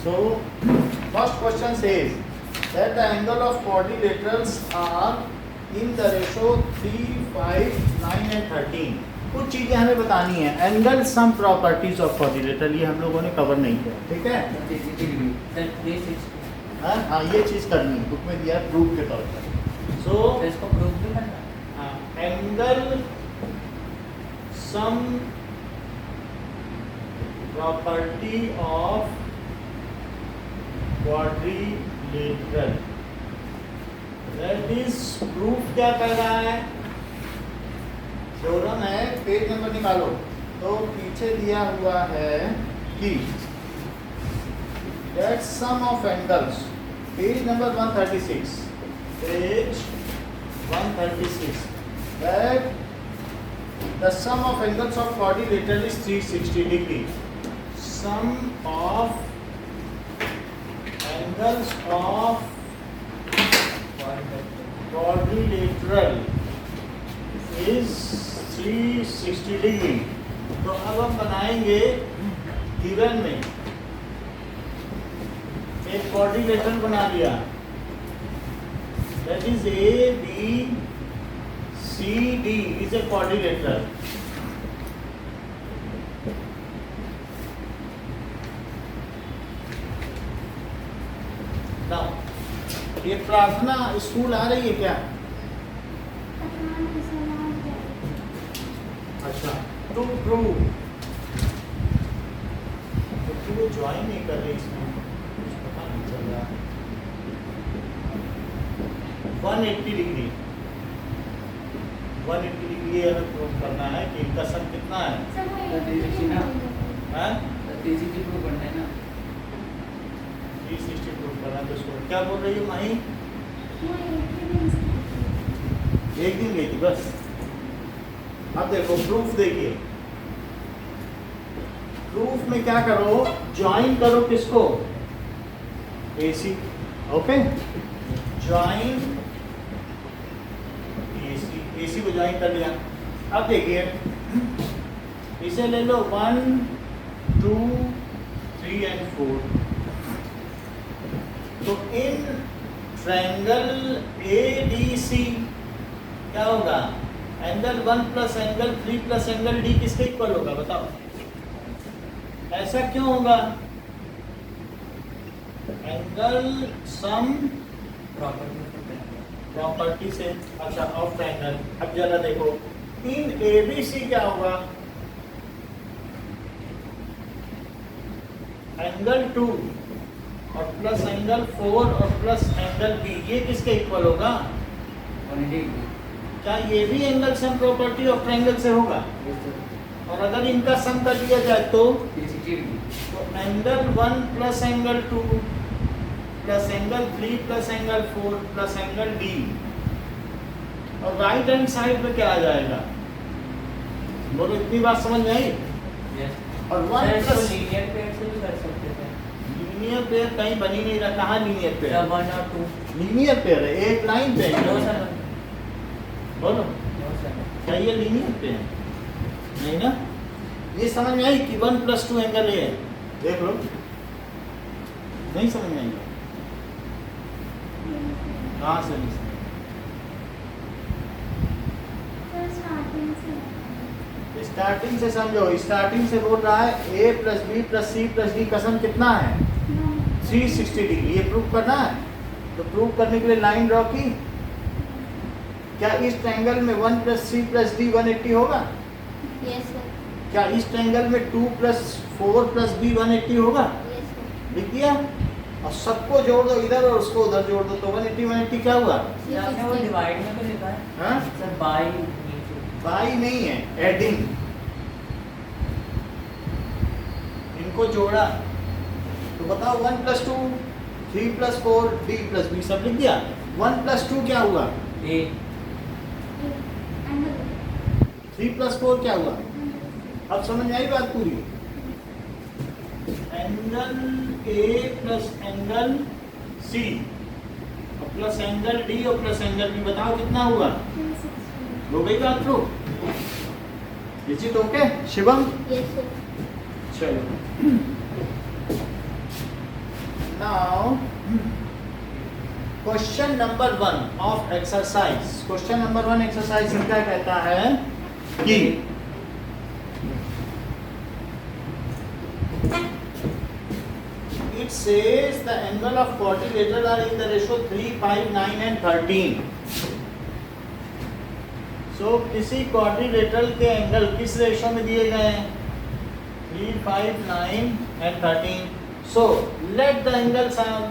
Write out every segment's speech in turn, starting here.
So first question says that the angle of quadrilaterals are in the ratio 3, 5, 9 and 13. कुछ चीज़ें हमें बतानी है. Angle sum properties of quadrilateral ये हम लोगों ने कवर नहीं किया. ठीक है. हाँ ये चीज़ करनी है. बुक में दिया प्रूफ के तौर पर. सो इसको प्रूफ भी करना. Angle sum property of quadrilateral. That is proof. क्या कर रहा है? थ्योरम है. पेज नंबर निकालो. तो पीछे दिया हुआ है कि that sum of angles. Page number 136. Page 136. That the sum of angles of quadrilateral is 360 degree. Sum of angles of quadrilateral is 360 degree. तो अब हम बनाएंगे गिवन में एक क्वाड्रिलेटरल बना लिया. That is A B CD is a quadrilateral. Now, ये प्रार्थना स्कूल आ रही है क्या? अच्छा. टू प्रूव तो तू ज्वाइन नहीं कर रही इसमें. पता नहीं चल रहा. 180 डिग्री 180 डिग्री हमें प्रूव करना है कि इनका सम कितना है. हाँ 360 प्रूव करना है ना. 360 प्रूव करना है. तो इसको क्या बोल रही है माही? एक दिन गई थी बस. अब देखो प्रूफ. देखिए प्रूफ में क्या करो? ज्वाइन करो किसको? AC. ओके. ज्वाइन AC को ज्वाइन कर लिया. अब देखिए इसे ले लो 1, 2, 3 and 4. तो इन ट्रायंगल ADC क्या होगा? Angle 1 plus angle 3 plus angle D किसके इक्वल होगा? बताओ. ऐसा क्यों होगा? एंगल सम प्रॉपर्टी से. अच्छा ऑफ ट्रायंगल. अब जरा देखो इन ABC क्या होगा? एंगल 2 और प्लस एंगल 4 और प्लस एंगल B ये किसके इक्वल होगा? 180. क्या ये भी angle sum property of triangle से होगा? और अगर इनका सम कर दिया जाए तो angle 1 plus angle 2 plus angle 3 plus angle 4 plus angle D. और राइट हैंड साइड पे क्या आ जाएगा? बोलो इतनी बात समझ में आई? और 1 प्लस लीनियर पेयर से भी कर सकते थे. लीनियर पेयर कहीं बनी नहीं रहा. कहाँ लीनियर पेयर? 1 और 2 लीनियर पेयर है. एक लाइन पे है. No sir. बोलो क्या ये लीनियर पेयर है? नहीं ना. ये समझ में आई कि 1 प्लस 2 एंगल ए है. देख लो. नहीं समझ में आई? कहाँ से नहीं? स्टार्टिंग से समझो. स्टार्टिंग से बोल रहा है A plus B plus C plus D का सम कितना है? 360 डिग्री. ये प्रूव करना है. तो प्रूव करने के लिए लाइन ड्रॉ की. क्या इस ट्रायंगल में 1 प्लस C प्लस D 180 होगा? Yes sir. क्या इस ट्रायंगल में 2 प्लस 4 प्लस B 180 होगा? Yes sir. लिख दिया. और सबको जोड़ दो इधर और उसको उधर जोड़ दो. तो 180 क्या हुआ? आपने वो डिवाइड में तो लिखा है. हाँ सर बाई बाई नहीं है. एडिंग. इनको जोड़ा तो बताओ 1 plus 2 3 plus 4 D plus B सब लिख दिया. 1 प्लस 2 क्या हुआ? ए. 3 प्लस 4 क्या हुआ? अब समझ में आई बात पूरी? Angle A plus angle C और प्लस एंगल D और प्लस एंगल B बताओ कितना हुआ? हो गई बात proof? Is it okay Shivam? Yes sir. चलो now question number 1 of exercise, question number 1 exercise में क्या कहता है कि it says the angle of quadrilateral are in the ratio 3, 5, 9 and 13. So किसी quadrilateral के एंगल किस रेशो में दिए गए हैं? 3, 5, 9 and 13. So let the angles are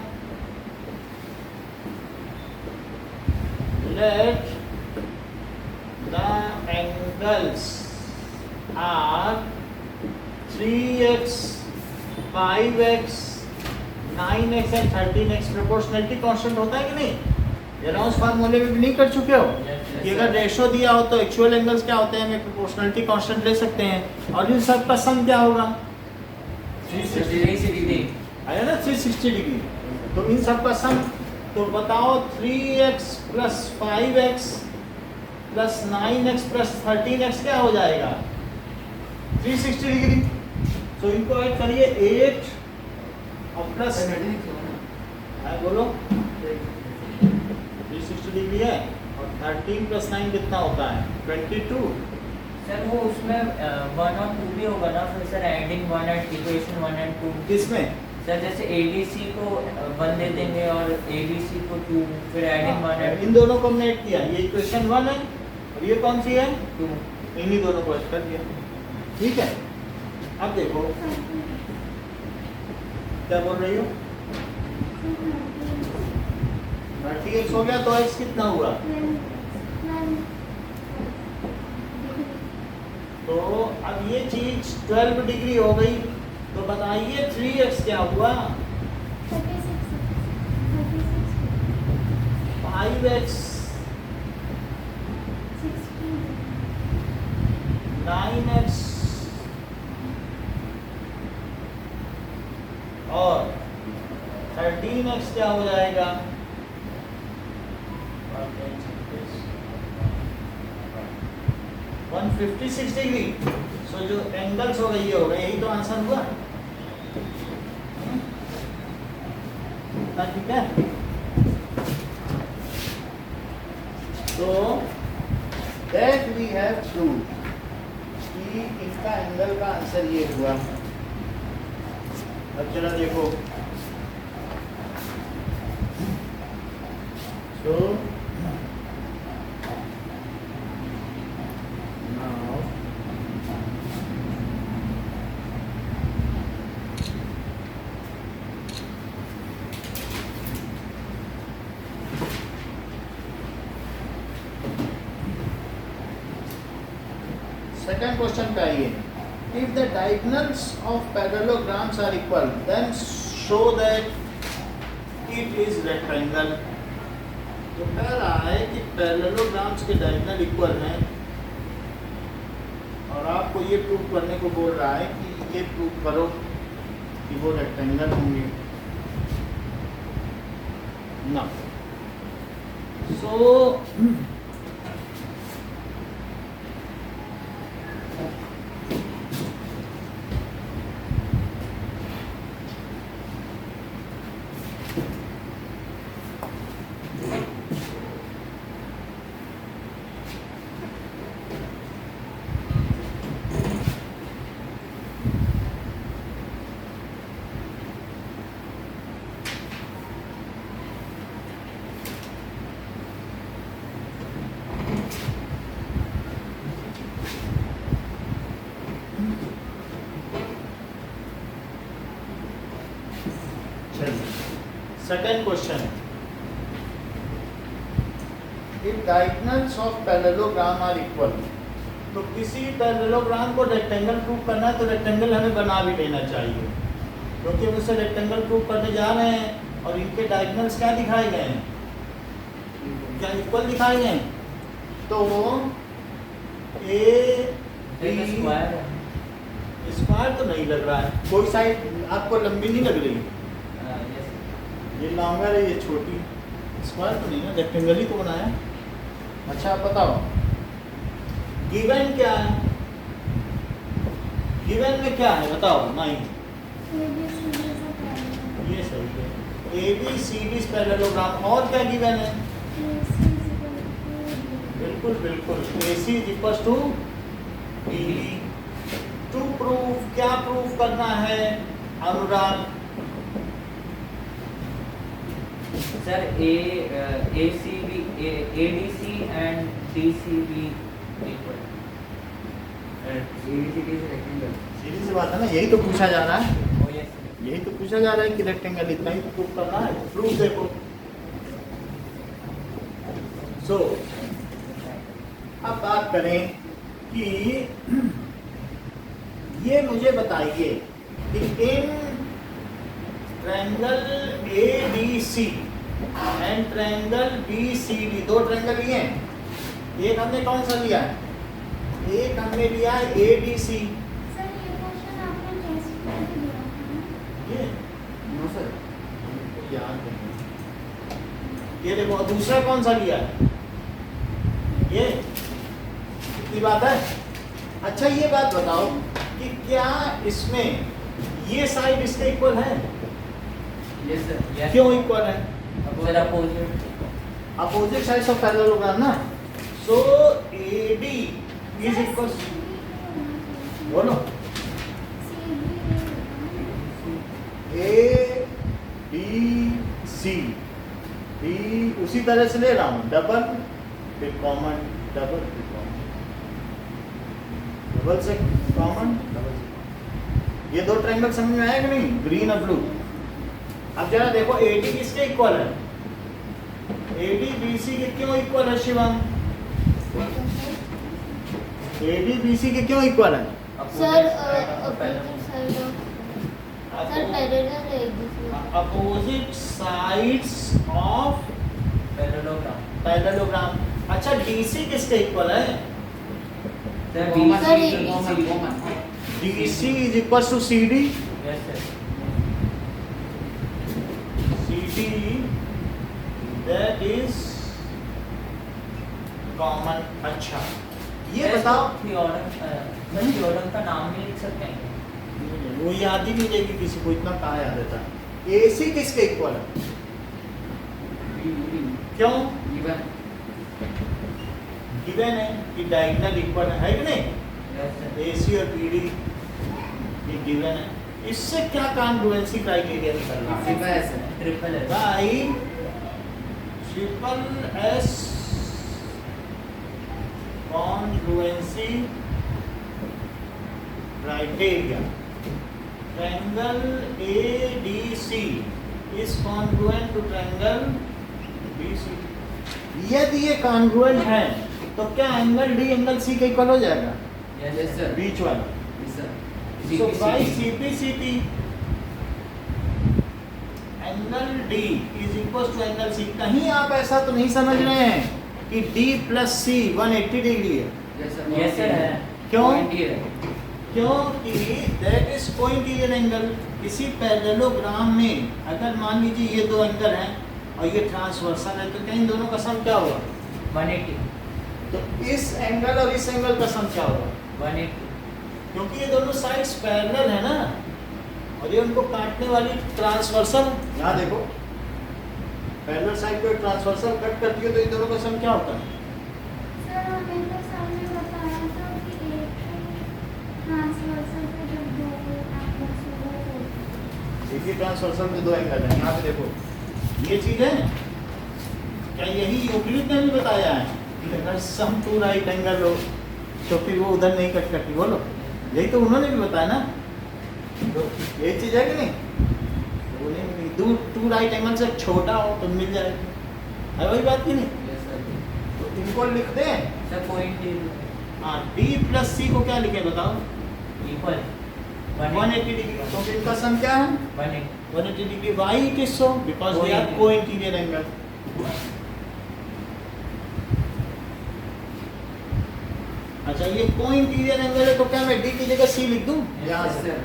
are 3x, 5x, 9x and 13x proportionality constant होता है कि नहीं? ये राउंड फार्मूले में भी नहीं कर चुके हो कि अगर रेशो दिया हो तो एक्चुअल एंगल्स क्या होते हैं, हमें प्रोपोर्शनलिटी कांस्टेंट ले सकते हैं। और इन सब का सम क्या होगा? 360 डिग्री है ना, 360 डिग्री। तो इन सब का सम तो बताओ 3x plus 5x plus 9x plus 13x क्या हो जाएगा? 360 डिग्री। तो इनको ऐड करिए 8 और प्लस बोलो 360 डिग्री है और 13 प्लस 9 कितना होता है? 22। सर वो उसमें 1 और 2 भी होगा ना, फिर sir adding 1 and equation 1 and 2 किसमें? सर जैसे ADC को 1 दे देंगे और ABC को 2, फिर एडिंग 1 एंड इन दोनों को हमने ऐड किया, ये इक्वेशन 1 है और ये कौन सी है? 2। इन्हीं दोनों को ऐड कर दिया, ठीक है। अब देखो क्या बोल रही हो? 30x हो गया तो x कितना हुआ? तो अब ये चीज 12 डिग्री हो गई, तो बताइए 3x क्या हुआ? 5x 9x और 13x क्या हो जाएगा? 156 डिग्री। सो जो एंगल्स हो गई ये हो गए, यही तो आंसर हुआ। ठीक है, तो दैट वी हैव प्रूव्ड कि इनका एंगल का आंसर ये हुआ। अब चला देखो, so now second question का ये, if the diagonals of parallelograms are equal then show that it is rectangle। तो कह रहा है कि पैरेललोग्राम्स के डायगोनल इक्वल हैं और आपको ये प्रूव करने को बोल रहा है कि ये प्रूव करो कि वो रेक्टेंगल होंगे ना। So second question, if diagonals of parallelogram are equal, तो किसी पैरेललोग्राम को रेक्टेंगल प्रूव करना है तो रेक्टेंगल हमें बना भी लेना चाहिए, क्योंकि हम उसे रेक्टेंगल प्रूव करने जा रहे हैं और इनके डायगोनल्स क्या दिखाए गए हैं? क्या इक्वल दिखाए गए हैं? तो ए स्क्वायर तो नहीं लग रहा है, कोई साइड आपको लंबी नहीं लग रही, ये लंबा है ये छोटी, स्क्वायर तो नहीं ना, रेक्टेंगल ही तो बनाया। अच्छा आप बताओ गिवन क्या है? गिवन में क्या है बताओ? 9। ये सही है। ABCD parallelogram. और क्या गिवन है? बिल्कुल बिल्कुल, AC is equal to BD। To proof, क्या प्रूफ करना है अनुराग? Sir, ACB, ADC and DCB equal. सीधी सी बात है ना, यही तो पूछा जा रहा है। Oh yes. यही तो पूछा जा रहा है कि रेक्टेंगल इतना ही प्रूफ करना है। प्रूफ देखो। सो अब बात करें कि ये मुझे बताइए कि इन triangle ADC and triangle BCD, दो ट्रायंगल लिए हैं। एक हमने कौन सा लिया है? एक हमने लिया है ADC। सर ये क्वेश्चन आपने टेस्ट में भी दिया था ना? ये नो सर, हमको याद नहीं। ये देखो, दूसरा कौन सा लिया है? ये कितनी बात है? अच्छा ये बात बताओ कि क्या इसमें ये साइड इसके इक्वल है? Yes sir, Yes. क्यों इक्वल है? Sir, opposite. Opposite sides of parallelogram ना। सो AD इज इक्वल, बोलो, ADC B उसी तरह से ले रहा हूँ, डबल फिर कॉमन, डबल फिर कॉमन, डबल से कॉमन, डबल से। ये दो ट्रायंगल समझ में आया कि नहीं? ग्रीन और ब्लू। अब जरा देखो AD किसके इक्वल है? AD BC के क्यों इक्वल है शिवम? AD BC के क्यों इक्वल है? Sir Opposite side of opposite side sir parallel है एक दूसरे opposite sides of parallelogram. Parallelogram. अच्छा DC किसके इक्वल है? Sir, common Sir, common common DC is equal to CD। Yes, sir. CD that is common। अच्छा ये Sir, बताओ, theorem, sir, theorem का नाम नहीं लिख सकते हैं? वो याद ही नहीं रहेगी किसी को, इतना कहाँ याद रहता है। AC किसके इक्वल है? क्यों? इवन गिवन है कि डायगोनल इक्वल है कि नहीं? Yes, sir. AC और BD ये गिवन है। इससे क्या कॉन्ग्रुएंसी क्राइटेरिया निकलना है? सिर्फ है sir, Triple S. By triple S congruency criteria. Triangle ADC is congruent to triangle BC। यदि ये कॉन्ग्रुएंट है तो क्या एंगल D एंगल C के इक्वल हो जाएगा? Yes, यस सर, बीच वाला। Yes sir, So by CPCT angle D is equals to angle C। कहीं आप ऐसा तो नहीं समझ रहे हैं कि D plus C 180 डिग्री है? यस सर, Yes, sir, है। क्यों? पॉइंट ये है। क्योंकि दैट इज कोइंटीरियर एंगल। किसी पैरेललोग्राम में अगर मान लीजिए ये दो एंगल हैं और ये ट्रांसवर्सल है तो क्या इन दोनों का सम क्या होगा? 180. तो इस एंगल और इस एंगल का सम क्या होगा? 180. क्योंकि ये दोनों साइड्स पैरेलल है ना, और ये उनको काटने वाली ट्रांसवर्सल, यहाँ देखो पैरेलल साइड को ट्रांसवर्सल कट करती है तो इन दोनों का सम क्या होता है? सर हमें तो सामने बताया था कि एक ट्रांसवर्सल पे जब दो एंगल्स हो एक ही ट्रांसवर्सल में दो एंगल है। यहाँ पे देखो ये चीज है। क्या यही यूक्लिड ने भी बताया है कि अगर सम टू राइट एंगल हो तो फिर वो उधर नहीं कट करती? बोलो, यही तो उन्होंने भी बताया ना। तो ये चीज है कि नहीं? तो उन्हें टू राइट एंगल से छोटा हो तो मिल जाएगा, है वही बात की नहीं? Yes, sir. तो इनको लिख दें। Sir, point is हाँ, D प्लस C को क्या लिखे बताओ? equal. 180 डिग्री। तो फिर इनका सम क्या है? 180. 180 degree. Why it is so? Because they are co-interior angle। अच्छा ये को-इंटीरियर एंगल है तो क्या मैं D की जगह C लिख दूं? यहाँ यस से। सर,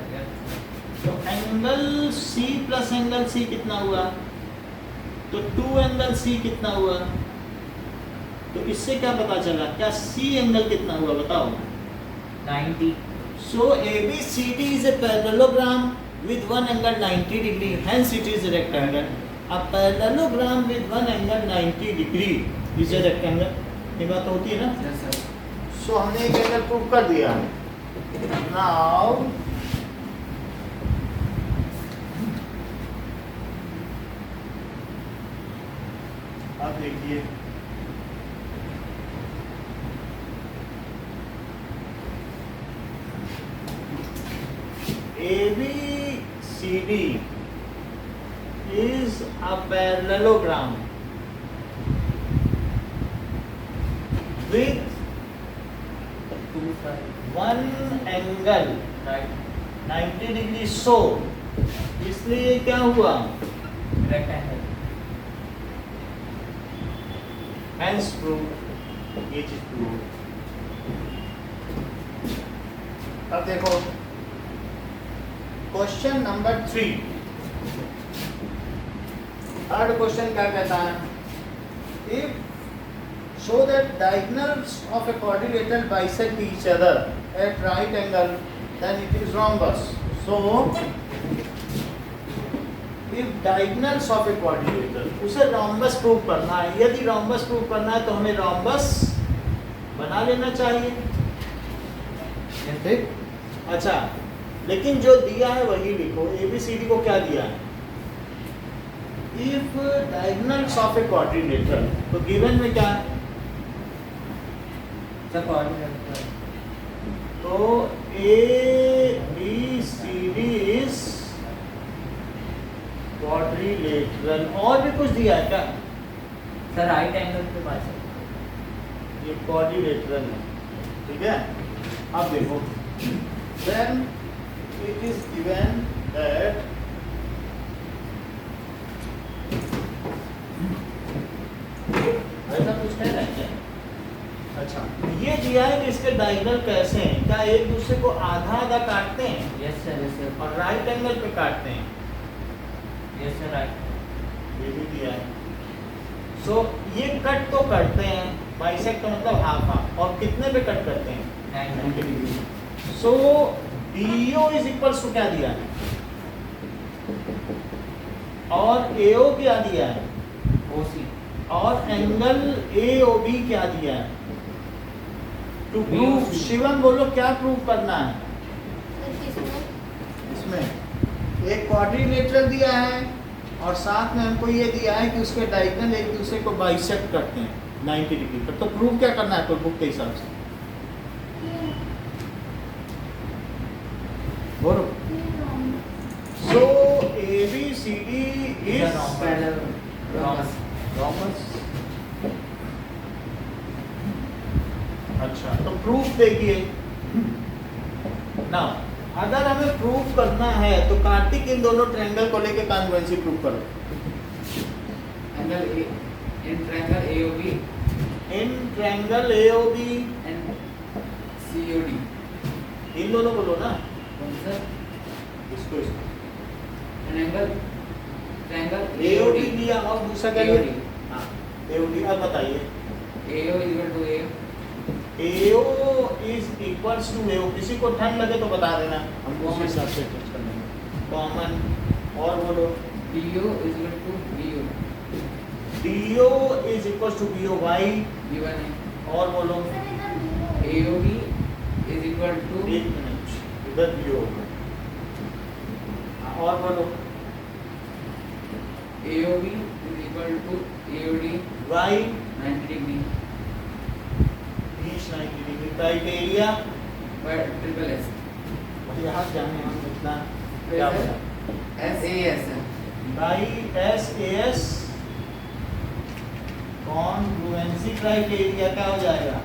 तो angle C plus angle C कितना हुआ? तो 2 एंगल C कितना हुआ? तो इससे क्या पता चला? क्या C एंगल कितना हुआ बताओ? 90. So ABCD is a parallelogram with one angle 90 degree, hence it is a rectangle. A parallelogram with one angle 90 degree is a rectangle. ये बात होती है ना? Yes, sir. So हमने एक एंगल प्रूव कर दिया. Now अब देखिए ABCD is a parallelogram with Two sides. one angle Right. 90 degree. So इसलिए क्या हुआ? Rectangle. Hence proof. ये चीज proof. अब देखो क्वेश्चन नंबर 3. थर्ड क्वेश्चन क्या कहता है? If show that diagonals of a quadrilateral bisect each other at right angle, then it is rhombus. So if diagonals of a quadrilateral, उसे rhombus prove करना है. यदि rhombus prove करना है तो हमें rhombus बना लेना चाहिए. ठीक? अच्छा, लेकिन जो दिया है वही लिखो. ABCD को क्या दिया है? If diagonals of a quadrilateral, तो given में क्या है? The coordinate. तो ABCD is quadrilateral. और भी कुछ दिया है क्या? Sir, right angle के पास है. ये quadrilateral है. ठीक है? अब देखो. Then it is given that ऐसा कुछ कह रहा है क्या? अच्छा, ये दिया है कि इसके डायगोनल कैसे हैं? क्या एक दूसरे को आधा आधा काटते हैं Yes, sir. Yes, sir. और राइट एंगल पे काटते हैं? Yes, sir. Right. ये भी दिया है. सो ये कट तो करते हैं, बाइसेक्ट का मतलब हाफ हाफ. और कितने पे कट करते हैं? 90 degree. So DO is equals to क्या दिया है? और AO क्या दिया है? OC. और एंगल AOB क्या दिया है? To prove, BOC. शिवम बोलो क्या प्रूव करना है? इसमें एक क्वाड्रिलेटरल दिया है और साथ में हमको ये दिया है कि उसके डायगोनल एक दूसरे को बाइसेक्ट करते हैं 90 डिग्री पर. तो प्रूव क्या करना है कोई बुक के हिसाब से? बोलो. सो ABCD is Parallel. Rhombus. Rhombus. अच्छा, तो प्रूफ देखिए ना. अगर हमें प्रूफ करना है तो कार्तिक इन दोनों ट्रायंगल को लेके कॉन्ग्रुएंसी प्रूफ करो. Angle A. In triangle AOB in triangle AOB and COD. इन दोनों को लो ना. कौन सा? इसको An angle triangle AOD लिया और दूसरा क्या लिया? AOD. हाँ, AOD. अब बताइए. AO is equal to A. AO is equals to AO. किसी को ठंड लगे तो बता देना, हम उस हिसाब से टेस्ट कर लेंगे. कॉमन. और बोलो. DO is equal to BO. DO is equals to BO. Why. B1 है. और बोलो. AOB is equal to एक मिनट, इधर BO होगा. और बोलो. AOB is equal to AOD why 90 degree बीच 90 degree. Criteria by triple S. यहाँ जाने हम इतना क्या बोला? SAS है. बाई SAS कॉन्ग्रुएंसी क्राइटेरिया क्या हो जाएगा?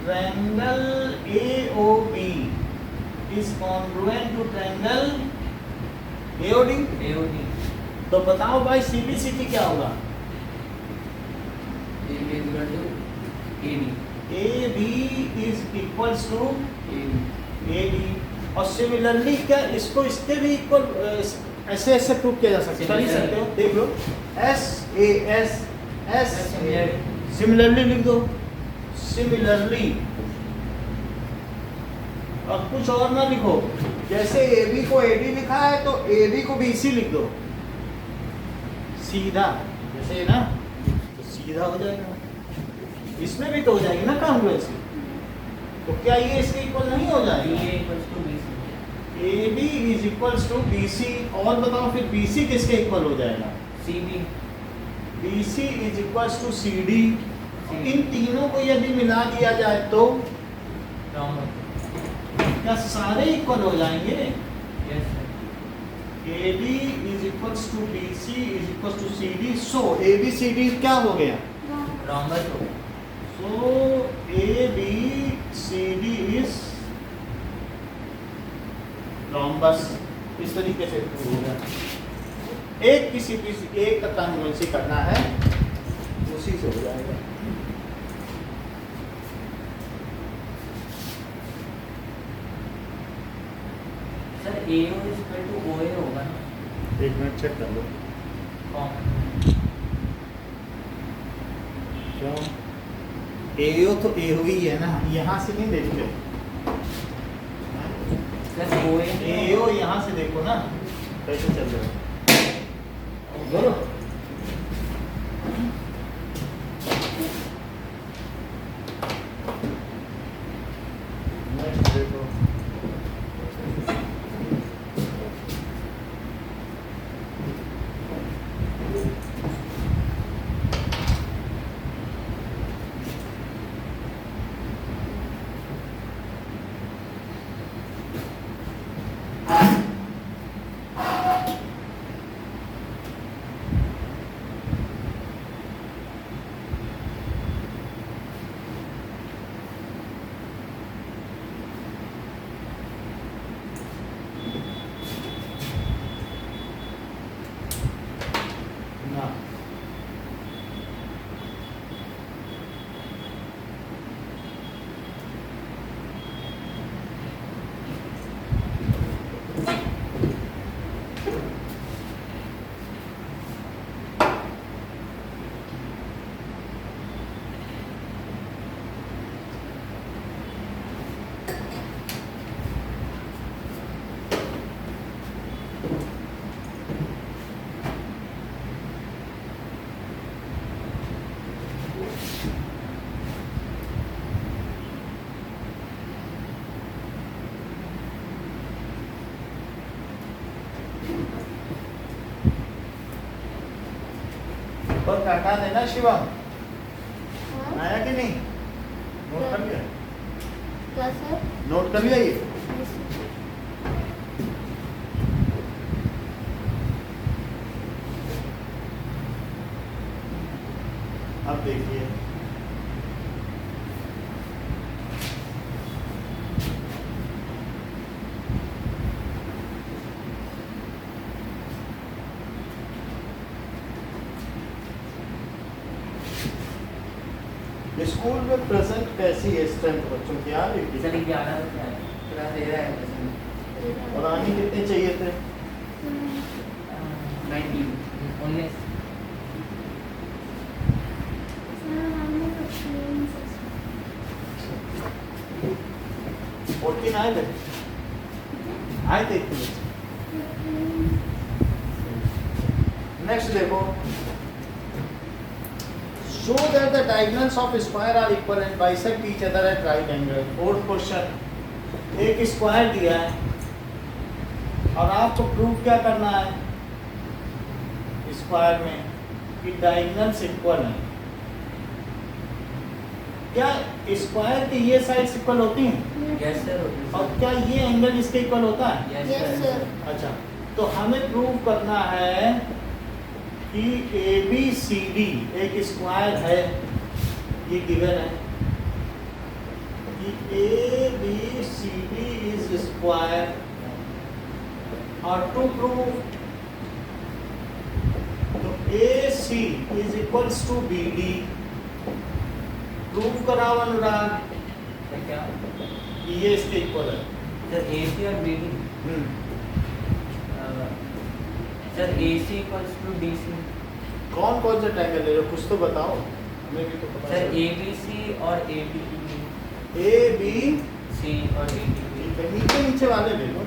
Triangle AOB is congruent to triangle AOD. AOD. तो बताओ भाई CBCT क्या होगा? AB is equal to AD. AB is equals to AD. AD. और सिमिलरली क्या इसको इसके भी इक्वल ऐसे ऐसे प्रूव किया जा सकता है? कर ही सकते हो, देख लो. SAS सिमिलरली लिख दो. सिमिलरली अब कुछ और ना लिखो, जैसे ए बी को ए डी लिखा है तो ए बी को बी सी लिख दो सीधा, जैसे ना तो सीधा हो जाएगा। इसमें भी तो हो जाएगी ना कॉन्ग्रुएंसी। तो क्या ये इसके इक्वल नहीं हो जाएगा? BA equals to BC. A B is equals to B C. और बताओ फिर बी सी किसके इक्वल हो जाएगा? CB. B C is equals to C D. इन तीनों को यदि मिला दिया जाए तो Wrong. क्या सारे इक्वल हो जाएंगे? Yes sir. A B is equals to B C is equals to C D. So A B C D क्या हो गया? Wrong तो. So A B C D is rhombus. इस तरीके से होगा। एक किसी एक का कॉन्ग्रुएंसी करना है, उसी से हो जाएगा। Sir AO is equal to OA होगा ना? एक मिनट चेक कर लो। Common. क्यों? एओ तो एओ ही है ना, यहाँ से नहीं देखते। Plus OA. एओ यहाँ से देखो ना कैसे चल रहा है। बोलो। नेक्स्ट देखो। ना बस हटा देना शिवम। आया कि नहीं? नोट कर लिया? क्या सर? नोट कर लिया ये? अब देखिए स्कूल में प्रेजेंट कैसी है स्ट्रेंथ बच्चों की? यार सर 11 बजे आए. थोड़ा दे रहा है present. और आने कितने चाहिए थे? 19. 19. फोर्टीन आए थे? आए थे इतने? नेक्स्ट देखो, show that the diagonals of square are equal and bisect each other at right angle. Fourth question, एक स्क्वायर दिया है और आपको प्रूव क्या करना है स्क्वायर में कि डायगोनल्स इक्वल हैं। क्या स्क्वायर की ये साइड्स इक्वल होती हैं? Yes sir. और क्या ये एंगल इसके इक्वल होता है? Yes Yes, sir. sir. अच्छा, तो हमें प्रूव करना है कि ए बी सी डी एक स्क्वायर है, ये गिवन है कि A B C D is square. और टू प्रूव तो A C is equals to B D. Prove कराओ अनुराग सर क्या? कि ये इसके इक्वल है। सर AC और BD. Sir AC equals to DC. कौन कौन सा ट्रायंगल ले रहे हो, कुछ तो बताओ, हमें भी तो पता सर है। ABC और ADB. ए बी C और ADB. ठीक है, नीचे नीचे वाले ले लो।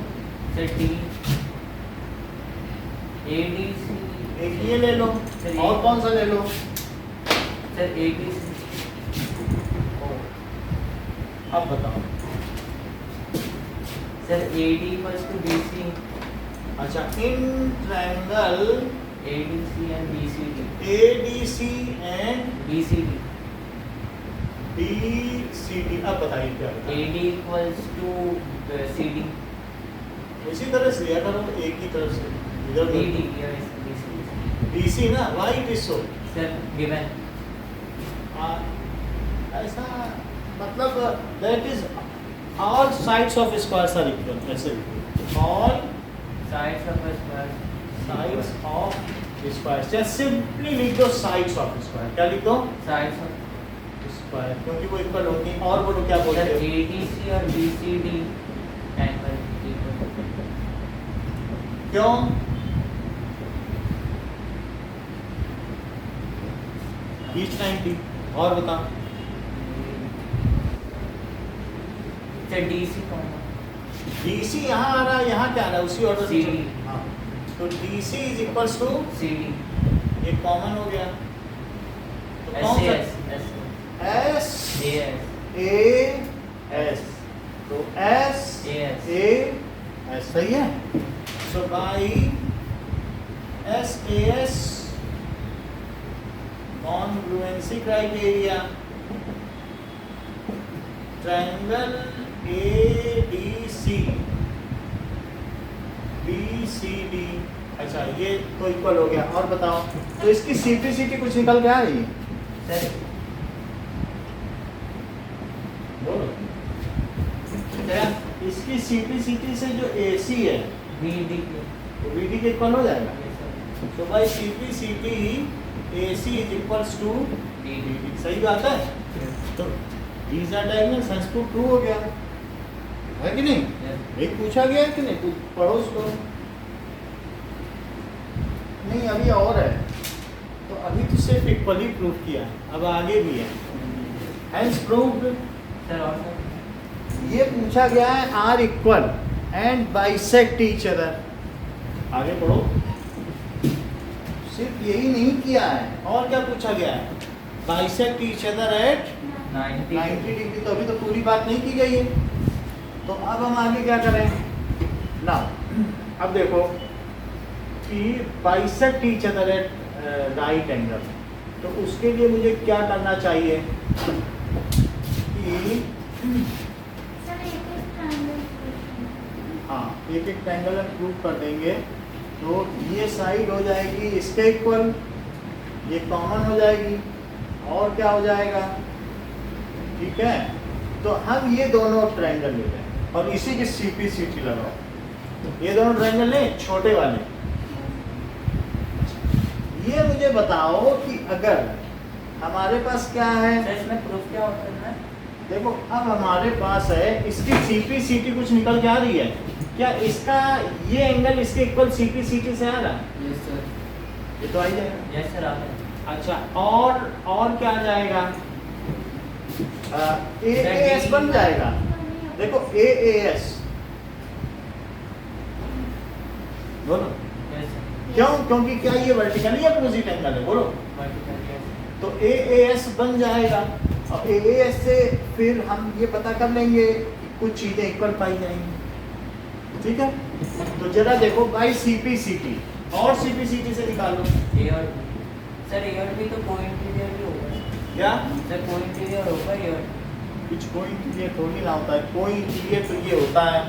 सर डी ADC एक ये ले लो, सर और कौन सा ले लो? सर ADC अब बताओ। Sir AD equals to BC अच्छा, इन triangle ADC and BCD ADC and BCD BCD। अब बताइए क्या होता है? AD equals to CD इसी तरह से लिया करो, एक ही तरफ से इधर DD yes BCD BC ना, why it is so? Sir given ऐसा मतलब that is all sides of squares are equal, ऐसे all sides of a square sides of squares। just simply लिख दो sides of square। क्या लिख दो? sides of square, क्योंकि वो इक्वल होंगे। और बोलो क्या बोलते सर हो? ADC और BCD एंगल इक्वल क्यों? बीच 90। और बताओ। सर DC कौन है? DC यहाँ आ रहा है, यहाँ क्या आ रहा है? उसी ऑर्डर से CD। चलो। हाँ, तो DC is equals to, CD ये कॉमन हो गया, तो कौन सा? S A S, तो S AS A S सही है। So by S A S congruency criteria, triangle ADC BCD। अच्छा, ये तो इक्वल हो गया। और बताओ, तो इसकी CP कुछ निकल के आ रही है? सर बोलो। क्या इसकी CP से जो AC है BD वो BD के इक्वल हो जाएगा। तो भाई CP AC is equals to BD, सही बात है। तो these are diagonals, hence to true हो गया है कि नहीं? एक पूछा गया है कि नहीं? कुछ पढ़ो उसको। नहीं, अभी और है। तो अभी तो सिर्फ इक्वल ही प्रूव किया है, अब आगे भी है। hence proved। सर और सर ये पूछा गया है are equal and bisect each other. आगे पढ़ो। सिर्फ यही नहीं किया है, और क्या पूछा गया है? Bisect each other at 90 degree. तो अभी तो पूरी बात नहीं की गई है। तो अब हम आगे क्या करें ना? अब देखो कि bisect each other at right angle, तो उसके लिए मुझे क्या करना चाहिए कि सर एक ट्रायंगल हाँ, एक एक ट्रायंगल हम प्रूव कर देंगे। तो ये साइड हो जाएगी इसके इक्वल, ये कॉमन हो जाएगी, और क्या हो जाएगा? ठीक है, तो हम ये दोनों ट्रायंगल ले लें और इसी की CP लगाओ। ये दोनों ट्रायंगल लें, छोटे वाले। ये मुझे बताओ कि अगर हमारे पास क्या है? सर इसमें प्रूफ क्या होता है? देखो, अब हमारे पास है इसकी CP कुछ निकल के आ रही है क्या? इसका ये एंगल इसके इक्वल CP से आ रहा है? Yes sir. ये तो आ ही जाएगा। यस सर आता है। अच्छा, और क्या आ जाएगा? AAS बन जाएगा। देखो AAS बोलो। यस सर क्यों? क्योंकि क्या ये वर्टिकली अपोजिट एंगल है? बोलो। वर्टिकल यस तो AAS बन जाएगा, और AAS से फिर हम ये पता कर लेंगे कि कुछ चीजें इक्वल पाई जाएंगी। ठीक है, तो जरा देखो बाई CP और CP से निकालो। A और B। सर A और B तो को इंटीरियर ही होगा। क्या? सर को इंटीरियर होगा A और कुछ कोई इंटीरियर थोड़ी ना होता है। कोई इंटीरियर तो ये होता है,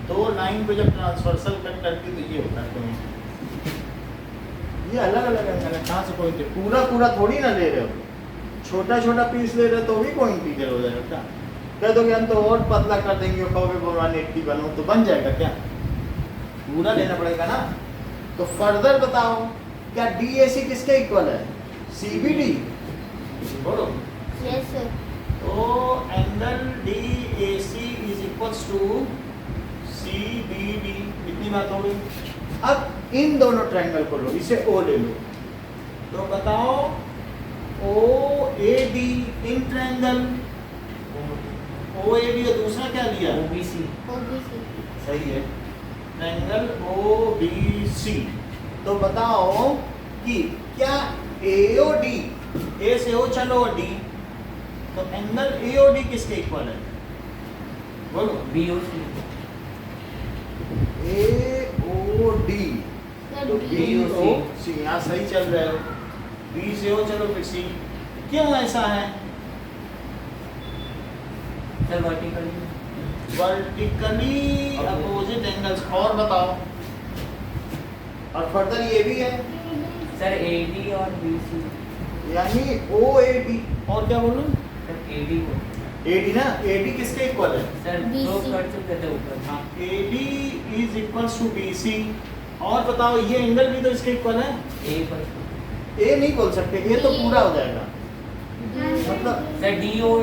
दो लाइन पे जब ट्रांसवर्सल कट करके तो ये होता है कोई। ये अलग अलग एंगल है, कहाँ से कोई इंटीरियर? पूरा थोड़ी ना ले रहे हो, छोटा छोटा पीस ले रहे हो तो भी कोई इंटीरियर हो जाएगा क्या? कह दोगे हम तो और पतला कर देंगे, कहोगे 180 बनो, तो बन जाएगा क्या? पूरा लेना पड़ेगा ना। तो फर्दर बताओ, क्या DAC किसके इक्वल है? CBD बोलो। Yes sir. तो angle DAC is equals to CBD। इतनी बात हो गई। अब इन दोनों ट्रायंगल को लो, इसे O ले लो, तो बताओ OAD in triangle O A B और दूसरा क्या लिया? ओबीसी। ओबीसी। सही है, ट्रायंगल ओ बी सी। तो बताओ कि क्या एओडी, ए से ओ चलो डी, तो एंगल एओडी किसके इक्वल है? बोलो। बीओसी। एओडी सर तो बी। बी ओ सी, यहाँ सही चल रहे हो। बी से ओ चलो फिर सी। क्यों ऐसा है? Sir vertically. Vertically opposite angles. और बताओ, और फर्दर ये भी है, सर एडी और बीसी। यानी ओ ए डी, और क्या बोलूं? सर एडी को। एडी ना, एडी किसके इक्वल है? Sir BC। दो कर चुके थे ऊपर। हाँ, AD is equals to BC. और बताओ ये एंगल भी तो इसके इक्वल है। ए पर। ए नहीं बोल सकते, ए तो पूरा हो जाएगा, मतलब sir DO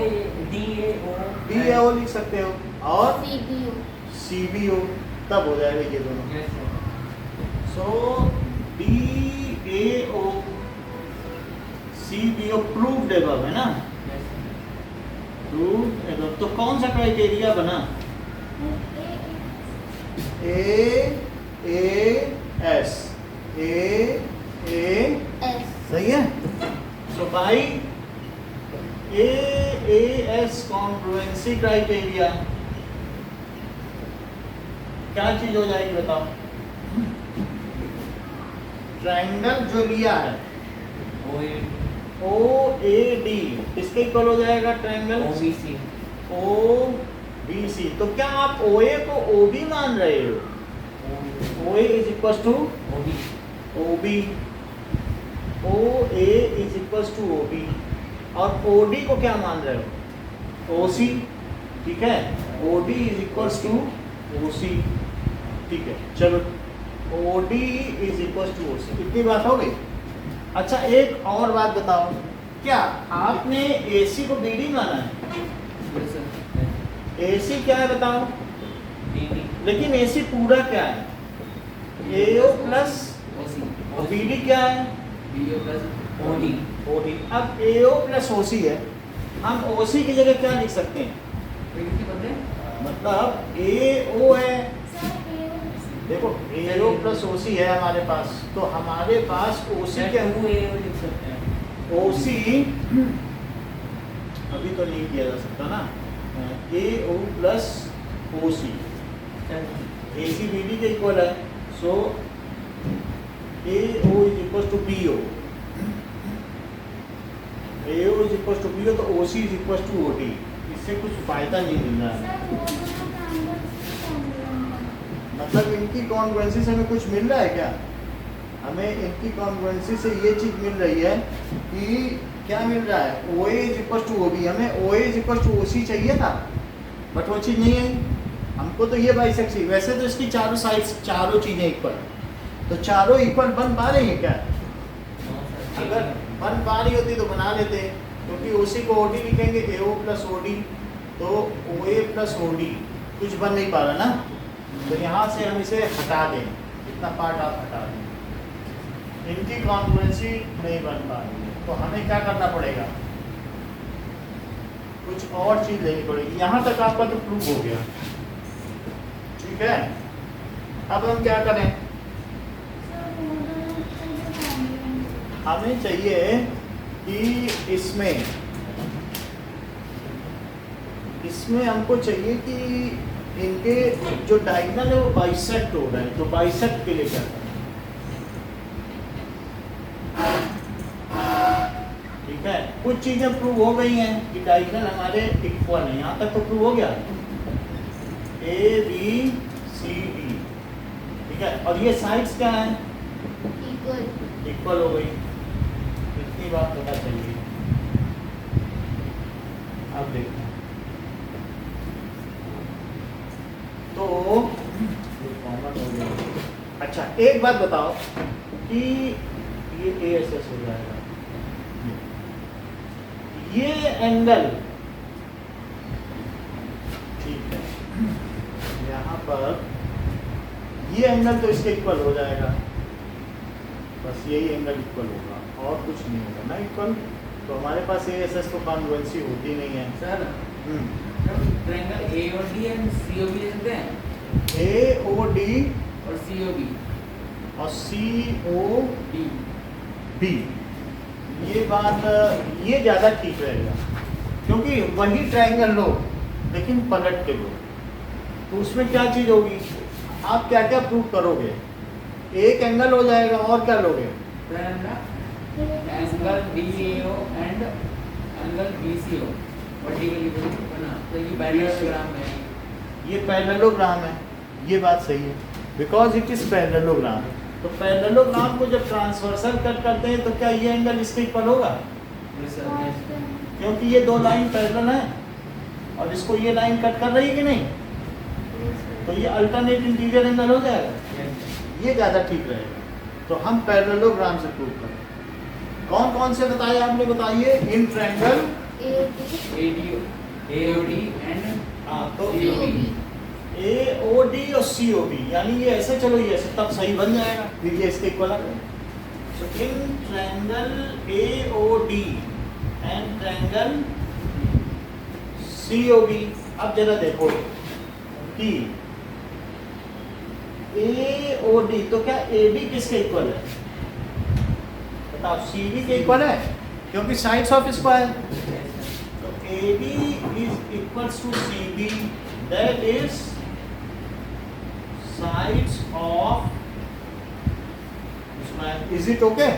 DAO. D A O लिख सकते हो, और सीबीओ। सी बी ओ, तब हो जाएगा ये दोनों। Yes sir. So D A O C B O proved above है ना, यस सर। Proved above. तो कौन सा क्राइटेरिया बना? A S, A S. सही है। So by A S congruency criteria क्या चीज हो जाएगी बताओ? ट्रायंगल जो लिया है ओ ए डी किसके इक्वल हो जाएगा? Triangle OBC. O B C. तो क्या आप ओ ए को ओ बी मान रहे हो? O A is equal to OB. O B, O A is equal to O B, और ओ डी को क्या मान रहे हो? ओ सी। ठीक है, O D is equal to O C. ठीक है, चलो O D is equal to O C, इतनी बात हो गई। अच्छा एक और बात बताओ, क्या आपने ए सी को बी डी माना है? Yes sir. ए सी क्या है बताओ? डीडी। लेकिन ए सी पूरा क्या है? A O plus OC. B D क्या है? BO plus OD. O D. अब ए ओ प्लस ओ सी है, हम ओ सी की जगह क्या लिख सकते हैं? किसके बदले? मतलब ए ओ है, सर एओ। देखो ए ओ प्लस ओ सी है हमारे पास, तो हमारे पास ओ सी सर क्या? 2AO लिख सकते हैं। ओ सी अभी तो नहीं किया जा सकता ना, A O plus O C, sir A C B D के इक्वल है। So A O is equal to B O, A O is equal to B O, तो O C is equal to O D. इससे कुछ फायदा नहीं मिल रहा है, sir वो दोनों ट्रायंगल्स की कॉन्ग्रुएंट है। मतलब इनकी कॉन्ग्रुएंसी से हमें कुछ मिल रहा है क्या? हमें इनकी कॉन्ग्रुएंसी से ये चीज मिल रही है कि क्या मिल रहा है? O A is equal to O B. हमें O A is equal to O C चाहिए था, बट वो चीज़ नहीं है हमको। तो ये बाइसेक्ट चाहिए। वैसे तो इसकी चारों साइड्स, चारों चीज़ें इक्वल, तो चारों इक्वल बन पा रही हैं क्या? अगर बन पा रही होती तो बना लेते, क्योंकि ओ सी को ओ डी लिखेंगे, ए ओ प्लस ओ डी, तो ओ ए प्लस ओ डी कुछ बन नहीं पा रहा ना, तो यहाँ से हम इसे हटा दें, इतना पार्ट आप हटा दें। इनकी कॉन्ग्रुएंसी नहीं बन पा रही है, तो हमें क्या करना पड़ेगा? कुछ और चीज़ लेनी पड़ेगी। यहाँ तक आपका तो प्रूफ हो गया, ठीक है। अब हम क्या करें? सर वो दोनों की कॉन्ग्रुएंट। हमें चाहिए कि इसमें हमको चाहिए कि इनके जो डायगोनल है वो बाइसेक्ट हो रहा है, तो बाइसेक्ट के लिए क्या करें? ठीक है, कुछ चीजें प्रूव हो गई हैं कि डायगोनल हमारे इक्वल है, यहाँ तक तो प्रूव हो गया, ए बी सी डी। ठीक है, और ये साइड्स क्या है? इक्वल। इक्वल हो गई, इतनी बात पता चलिए। अब देखते हैं, तो कॉमन हो गया। अच्छा एक बात बताओ कि ये ए एस एस हो जाएगा, ये एंगल, ठीक है, यहाँ पर ये एंगल तो इसके इक्वल हो जाएगा, बस यही एंगल इक्वल होगा और कुछ नहीं होगा ना इक्वल। तो हमारे पास ए एस एस को कॉन्ग्रुएंसी होती नहीं है। Sir hmm, triangle AOD and COB ले सकते हैं AOD और COB और COB, ये बात ये ज़्यादा ठीक रहेगा, क्योंकि वही ट्रायंगल लो लेकिन पलट के लो, तो उसमें क्या चीज़ होगी, आप क्या क्या प्रूव करोगे, एक एंगल हो जाएगा और क्या लोगे, angle BAO and angle BCO vertically बना, तो ये पैरेललोग्राम है। ये पैरेललोग्राम है, ये बात सही है, बिकॉज इट इज पैरेललोग्राम। तो पैरेललोग्राम को जब ट्रांसवर्सल कट करते हैं तो क्या ये एंगल इसके इक्वल होगा, क्योंकि ये दो लाइन पैरेलल है और इसको ये लाइन कट कर रही है कि नहीं, तो ये अल्टरनेट इंटीरियर एंगल हो जाएगा, ये ज़्यादा ठीक रहेगा। तो हम पैरेललोग्राम से प्रूव करें। कौन कौन से बताए आपने, बताइए, इन ट्रायंगल AOD एंड तो COB। AOD और COB, यानी ये ऐसे, चलो ये ऐसे तब सही बन जाएगा, फिर ये इसके इक्वल आ गया। So in triangle AOD and triangle COB, अब जरा देखो कि AOD, तो क्या AD किसके इक्वल है, बताओ, CD के इक्वल है, क्योंकि साइड्स ऑफ स्क्वायर, तो AD is equals to CD, that is sides of square. Is it okay?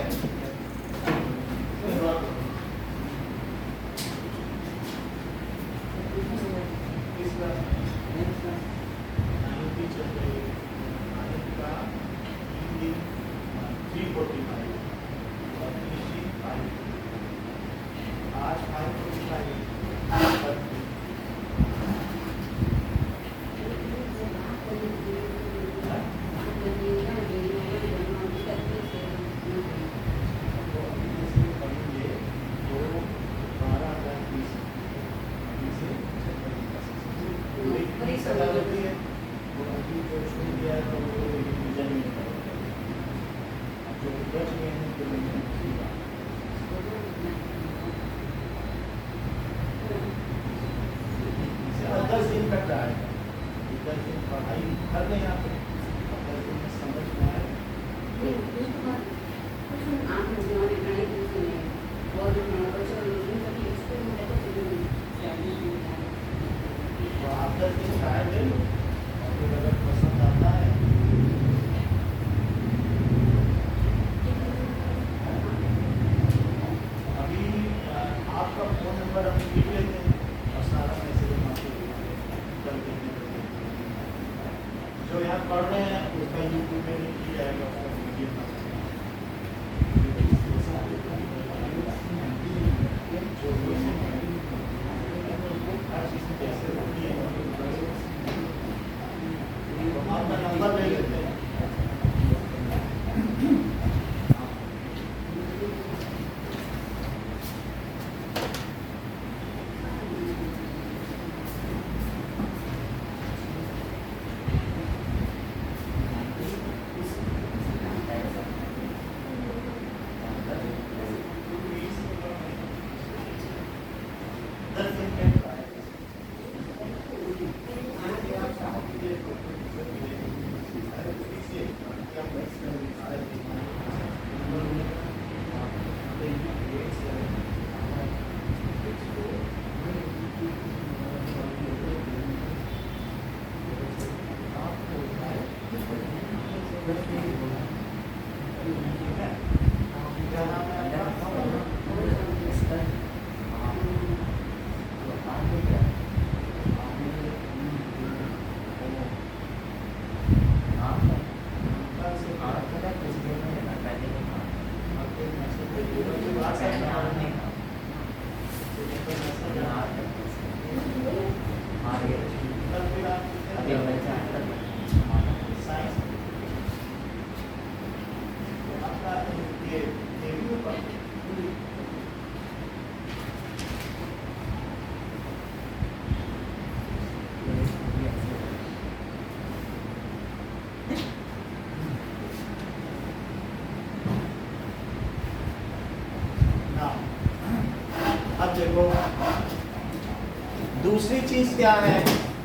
चीज क्या है,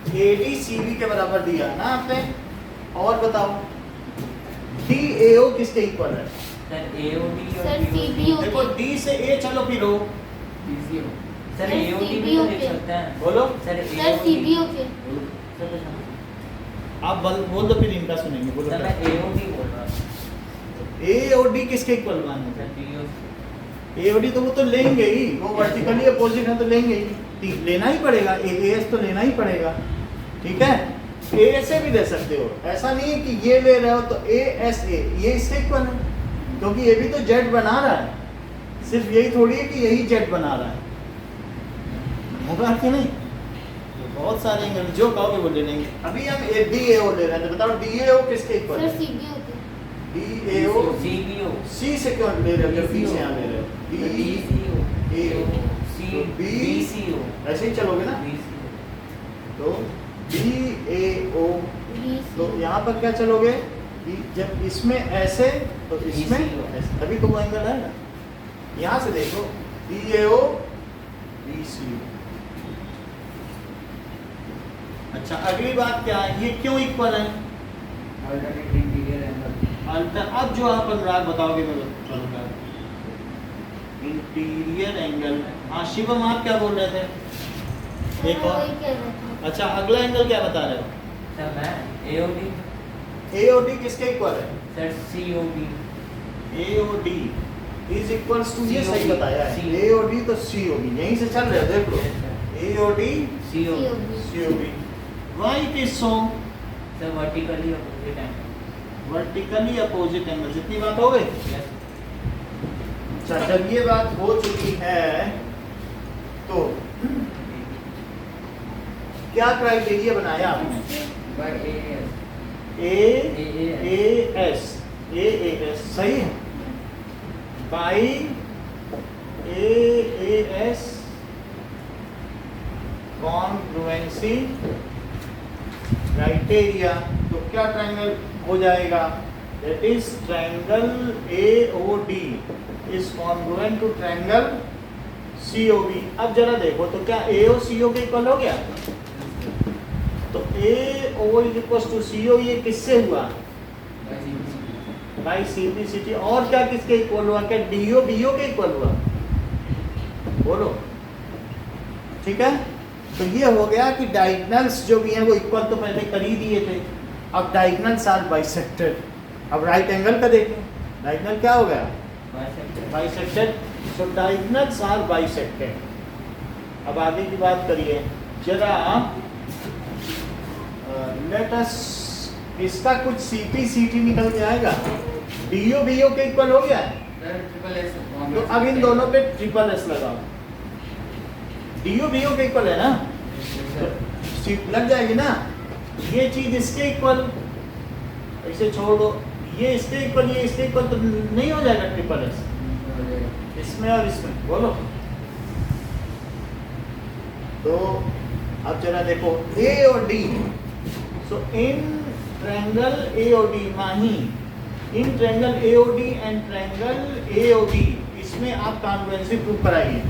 AD CB के बराबर दिया ना आपने। और बताओ DAO किसके इक्वल है? सर AOD और सर, DOD CBO देखो D से A चलो फिर O, BCO sir sir, AOD भी CBO तो लिख के। सकते हैं बोलो। सर सर AOD CBO के सर कुछ नहीं। आप बोल दो फिर इनका सुनेंगे, बोलो। सर मैं AOD बोल रहा हूँ AOD किसके इक्वल माने? सर DOD AOD तो वो तो लेंगे ही, वो वर्टिकली अपोजिट है तो लेंगे ही, लेना ही पड़ेगा, AAS तो लेना ही पड़ेगा, ठीक है। A से भी ले सकते हो, ऐसा नहीं है कि ये ले रहे हो तो ASA ये इसके इक्वल है, क्योंकि ये भी तो Z बना रहा है, सिर्फ यही थोड़ी है कि यही Z बना रहा है, होगा कि नहीं? तो बहुत सारे एंगल जो कहोगे वो ले लेंगे। अभी हम DAO ले रहे हैं, तो बताओ DAO किसके इक्वल सर है? CBO के DAO CBO C से क्यों ले रहे हो जब B से यहाँ ले रहे हो? DCO DAO C B BCO ऐसे ही चलोगे ना, BCO तो DAO, तो BC यहाँ पर क्या चलोगे कि जब इसमें ऐसे तो इसमें BCO ऐसे, तभी तो वो एंगल है ना। यहाँ से देखो DAO BCO। अच्छा अगली बात क्या है, ये क्यों इक्वल है? Alternate interior angle. अब जो आप अनुराग बताओगे मैं बताऊंगा। इंटीरियर एंगल, हाँ शिवम आप क्या बोल रहे थे? एक और, वही कह रहे थे। अच्छा अगला एंगल क्या बता रहे हो? सर मैं AOD AOD किसके इक्वल है? Sir COB AOD is equals to, ये सही COB, बताया है, COB। AOD तो COB, यहीं से चल रहे हो देख लो, AOD COB COB। Why it is so? Sir vertically opposite angle vertically opposite angle, इतनी बात हो गई। यस अच्छा जब ये बात हो चुकी है तो क्या क्राइटेरिया बनाया आपने? बाय AAS AAS सही है, बाई AAS कॉन्ग्रुएंसी क्राइटेरिया, तो क्या ट्रायंगल हो जाएगा? That is triangle AOD is congruent to triangle COB। अब जरा देखो तो क्या AO CO के इक्वल हो गया? तो AO is equal to CO, ये किससे हुआ? By CPCT। और क्या किसके इक्वल हुआ? क्या DO BO के इक्वल हुआ? बोलो, ठीक है। तो ये हो गया कि डायगोनल्स जो भी हैं वो इक्वल तो पहले कर ही दिए थे, अब डायगोनल्स आर बाइसेक्टेड। अब राइट एंगल का देखें, डायगोनल क्या हो गया? Bisected. So diagonals are bisected. अब आगे की बात करिए जरा, लेट अस, इसका कुछ CPCT निकल के आएगा, DO BO के इक्वल हो गया है, तो अब इन दोनों पे ट्रिपल S लगाओ, DO BO के इक्वल है ना, तो सीट लग जाएगी ना। ये चीज इसके इक्वल, इसे छोड़ दो, ये इसके इक्वल, ये इसके इक्वल, तो नहीं हो जाएगा ट्रिपल S इसमें और इसमें, बोलो। तो अब जरा देखो A और D, so in triangle AOD Mahi, in triangle AOD and triangle AOB, इसमें आप कॉन्ग्रुएंसी प्रूव कराइए।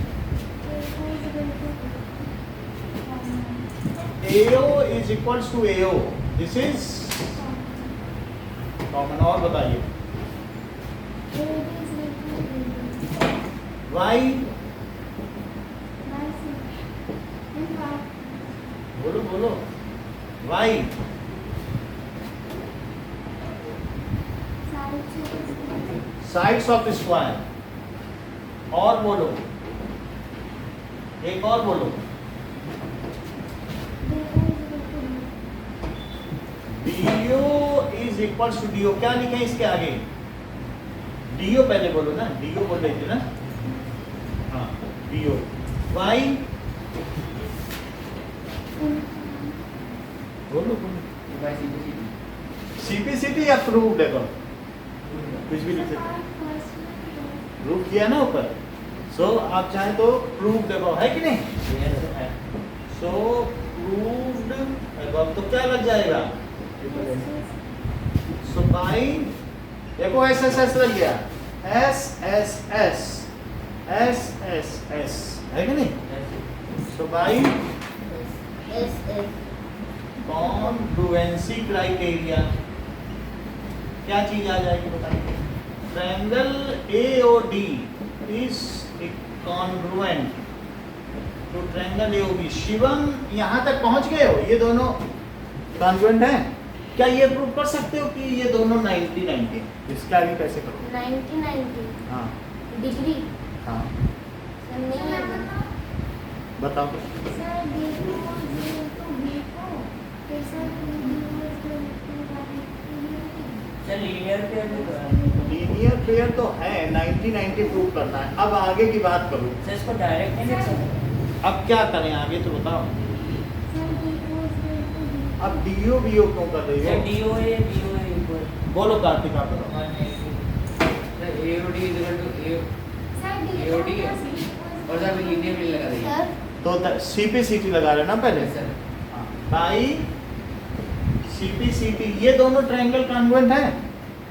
AO is equals to AO, this is common. और बताइए Y, बोलो बोलो, Y साइड्स ऑफ स्क्वायर। और बोलो, एक और बोलो, DO is equals to DO, क्या लिखे इसके आगे? DO पहले बोलो ना, DO बोल रहे थे ना, हाँ DO। Y बोलो बोलो, CPCT या प्रूव्ड है? कुछ भी लिख सकते, प्रूव किया ना ऊपर। सो आप चाहे तो प्रूव्ड है कि नहीं? सो प्रूव्ड अब तो क्या लग जाएगा? सो बाई, देखो SSS लग गया, SSS है कि नहीं? So by SS congruency criteria क्या चीज आ जाएगी बताइए? Triangle AOD is congruent to triangle AOB। Shivam यहाँ तक पहुँच गए हो? ये दोनों कॉन्ग्रुएंट हैं? क्या ये प्रूव कर सकते हो कि ये दोनों 90-90? इसके आगे कैसे करोगे? 90 हाँ डिग्री हाँ सर नहीं है बताओ। सर D को 0 to B को फिर सर D को 0 सर लीनियर पेयर भी तो है। लीनियर पेयर तो है, 90-90 प्रूव करना है। अब आगे की बात करो। सर इसको डायरेक्ट नहीं लिख सकते? अब क्या करें आगे तो बताओ। सर D को 0 to B अब DO BO क्यों कर रही सर हो? DOA BOA इक्वल बोलो कार्तिक आप बताओ। 180। Sir AOD is equal to A sir D AOD है और सर लीनियर भी लगा देंगे। सर तो CP/CT लगा रहे ना पहले। Yes, sir. बाई CP/CT ये दोनों ट्रायंगल कॉन्ग्रुएंट हैं।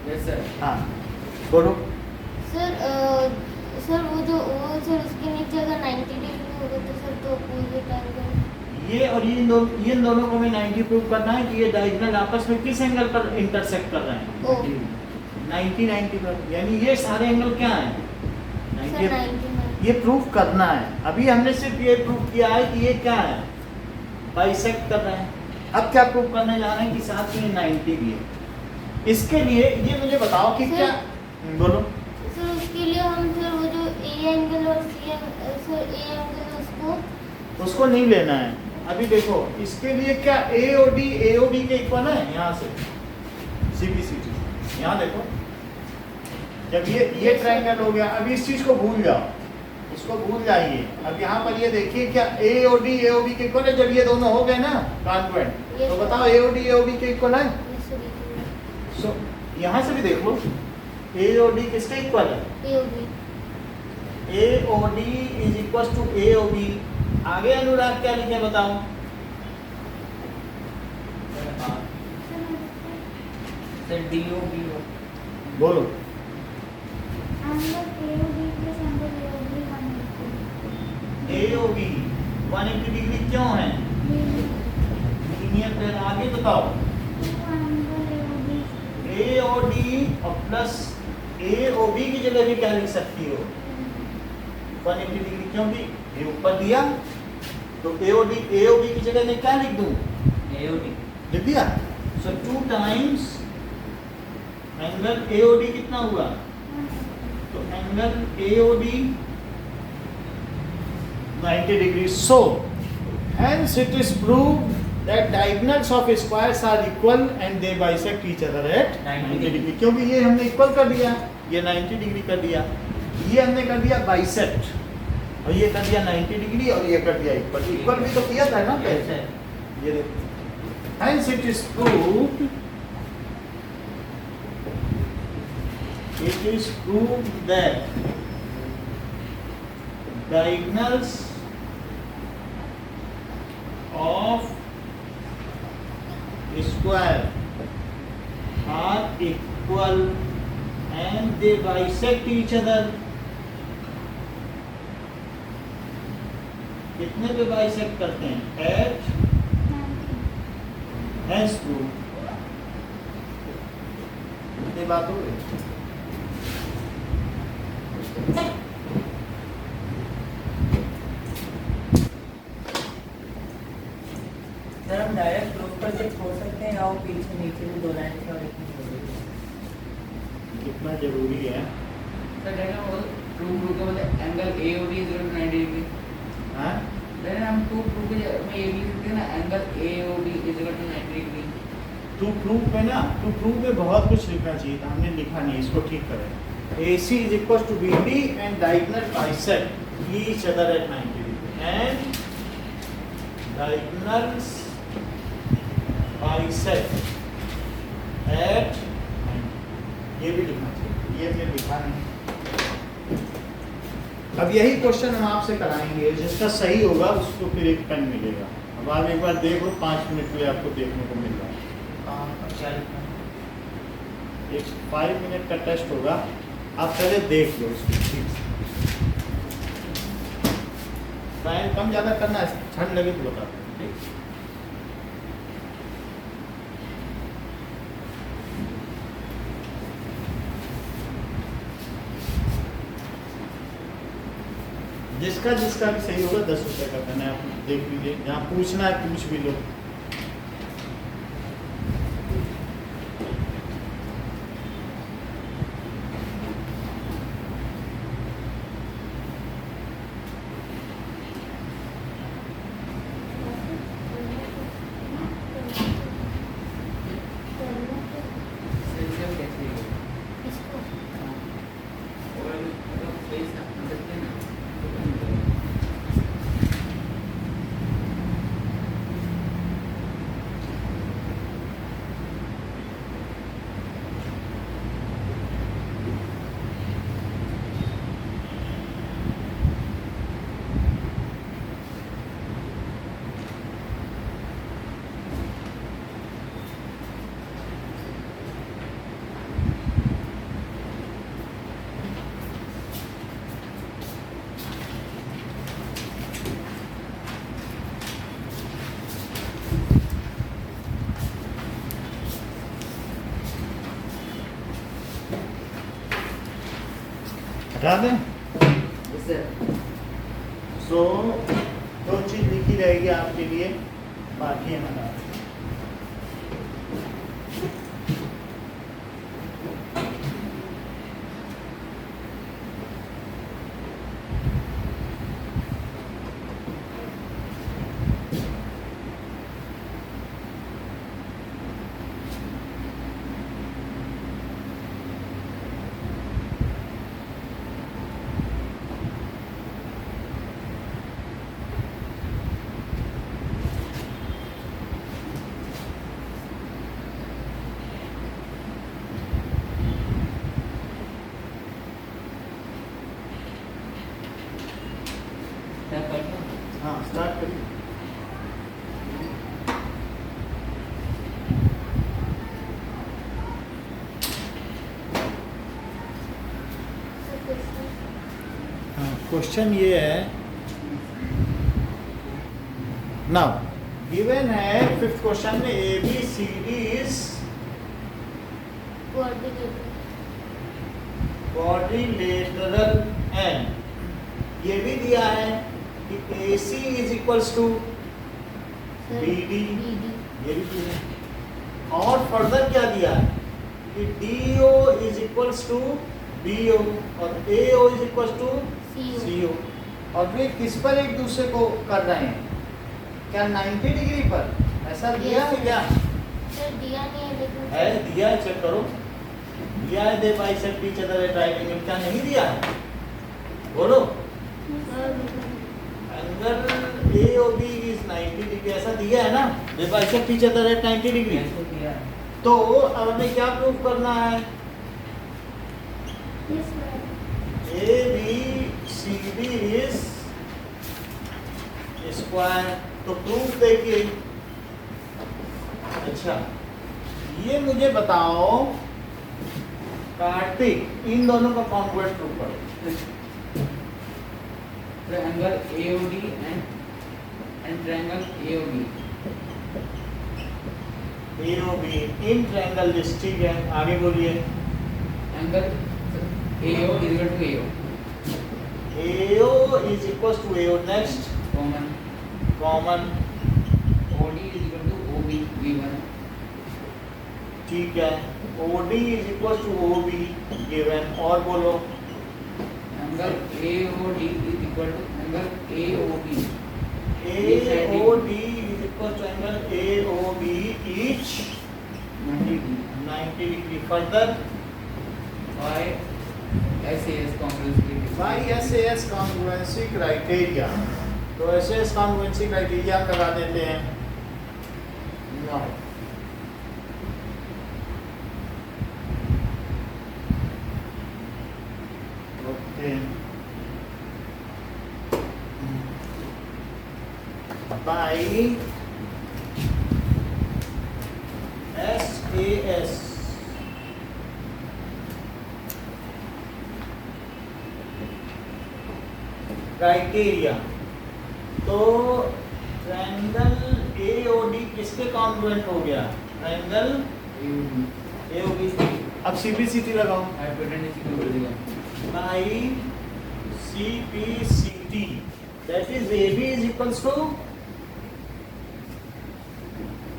Yes, sir. हाँ बोलो। सर वो सर उसके नीचे अगर 90 डिग्री होगा तो सर तो अपोजिट आएगा। ये और ये इन दोनों को हमें 90 प्रूव करना है कि ये डायगोनल आपस में किस एंगल पर इंटरसेक्ट कर रहे हैं? ओ 90-90 पर। यानी ये सारे एंगल क्या हैं? सर 90 ये प्रूव करना है। अभी हमने सिर्फ ये प्रूव किया है कि ये क्या है, बाइसेक्ट कर रहे हैं। अब क्या प्रूव करने जा रहे हैं कि साथ में 90 भी है। इसके लिए ये मुझे बताओ कि क्या, बोलो। सर उसके लिए हम सर वो जो A एंगल और C angle sir A angle उसको नहीं लेना है। अभी देखो इसके लिए क्या AOD AOB के इक्वल है यहाँ से CP/CT। यहाँ देखो जब ये ट्रायंगल हो गया, अभी इस चीज को भूल जाओ, इसको भूल जाइए। अब यहाँ पर ये देखिए क्या AOD AOB के इक्वल है? जब ये दोनों हो गए ना कॉन्ग्रुएंट तो बताओ AOD AOB के इक्वल है? सो यहाँ से भी देख लो AOD किसके इक्वल है? AOD is equal to AOB। आगे अनुराग क्या लिखे बताओ? सर DOB बोलो। AOB 180 डिग्री क्यों है? Linear pair. आगे बताओ। AOD और प्लस AOB की जगह भी क्या लिख सकती हो? 180 डिग्री, क्योंकि ये ऊपर दिया तो AOB की जगह मैं क्या लिख दूं? AOD लिख दिया। सो 2 टाइम्स एंगल AOD कितना हुआ? तो angle AOD 90 degree. So hence it is proved that diagonals of squares are equal and they bisect each other at 90 degree. क्योंकि ये हमने इक्वल कर दिया, ये 90 डिग्री कर दिया, ये हमने कर दिया बाइसेक्ट, और ये कर दिया 90 डिग्री, और ये कर दिया इक्वल। इक्वल भी तो किया था ना पहले। ये देखो hence it is proved, it is proved that diagonals of square are equal and they bisect each other। कितने पे बाइसेक्ट करते हैं? At hence proved। ये बात हो गई। सर हम डायरेक्ट प्रूफ करके छोड़ सकते हैं या वो पीछे नीचे भी 2 लाइन का कितना जरूरी है? सर डायग्राम प्रूव के मतलब angle AOD is equal to 90 degree. हाँ देन हम प्रूव के में ये भी लिखते हैं ना angle AOD is equal to 90 degree. To prove में ना, टू प्रूव में बहुत कुछ लिखना चाहिए था, हमने लिखा नहीं। इसको ठीक करें। AC is equal to BD and diagonal bisect each other at 90 degree and diagonals bisect at 90। ये भी लिखना चाहिए, ये हमने लिखा नहीं। अब यही क्वेश्चन हम आपसे कराएंगे, जिसका सही होगा उसको फिर एक पेन मिलेगा। अब आप एक बार देखो, 5 मिनट के लिए आपको देखने को मिल रहा है। एक 5 मिनट का टेस्ट होगा, आप पहले देख लो उसको ठीक से। फैन कम ज़्यादा करना है, ठंड लगे तो बता दो ठीक। जिसका जिसका भी सही होगा 10 रुपये का पेन है, आप देख लीजिए, जहाँ पूछना है पूछ भी लो। सेल्सियस कैसे है? इसको और मतलब सही से समझ सकते हैं ना? हटा दें। Yes, sir. सो दो चीज़ लिखी रहेगी आपके लिए, बाकी है हटा दें। क्या करना? हाँ स्टार्ट करिए। हाँ क्वेश्चन ये है, नाउ गिवन है फिफ्थ क्वेश्चन में A B C D is quadrilateral and ये भी दिया है कि A C is equals to B D, ये भी दिया है। और फर्दर क्या दिया है कि D O is equals to B O और A O is equals to C O. और वे किस पर एक दूसरे को कर रहे हैं, क्या 90 डिग्री पर? ऐसा दिया है क्या? सर दिया नहीं है लेकिन है, दिया है, चेक करो। दिया है they bisect each other at right angle, क्या नहीं दिया है? बोलो। Angle A O B is 90 degree, ऐसा दिया है ना, they bisect each other at 90 degree. ऐसे किया है। तो अब हमें क्या प्रूव करना है? Yes ma'am A B C D is square. तो प्रूफ देखिए। अच्छा ये मुझे बताओ कार्तिक, इन दोनों का कॉन्वर्ट प्रूफ करो। Triangle AOD and triangle AOB. A O B in triangle this, ठीक है, आगे बोलिए। Angle AO is equal to AO. A O is equal to A O, next Common. Common, OD is equal to OB V1. ठीक है, O D is equal to O B given. और बोलो। Angle AOD is equal to angle AOB. A O D is equal to angle A O B each 90 90 degree. Further by SAS congruency. By S congruency criteria. तो S congruency criteria लगा देते हैं। Now, okay. By SAS criteria, तो triangle AOD किसके congruent हो गया? Triangle AOB. AOB. अब CPCT लगाओ। Hypotenuse equal to 0. By CPCT D, that is A B is equals to,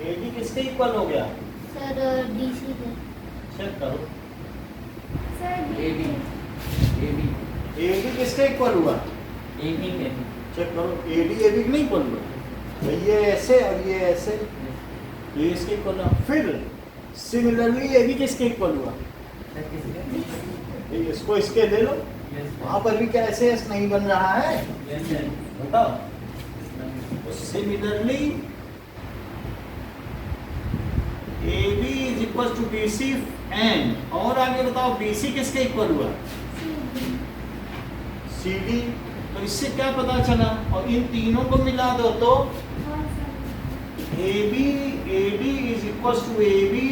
A B किसके इक्वल हो गया? सर डीसी के चेक करो, sir A B A B किसके इक्वल हुआ? ए बी के चेक करो, ए बी नहीं इक्वल हुआ, तो ये ऐसे और ये ऐसे, तो ये इसके इक्वल हुआ। फिर सिमिलरली ए बी किसके इक्वल हुआ? सर किसके? ये इसको इसके ले लो, यस वहां पर भी क्या ऐसे एस नहीं बन रहा है? Yes sir. बताओ, तो similarly A B is equal to B C and, और आगे बताओ बी सी किसके इक्वल हुआ? C D. तो इससे क्या पता चला, और इन तीनों को मिला दो तो A D is equal to A B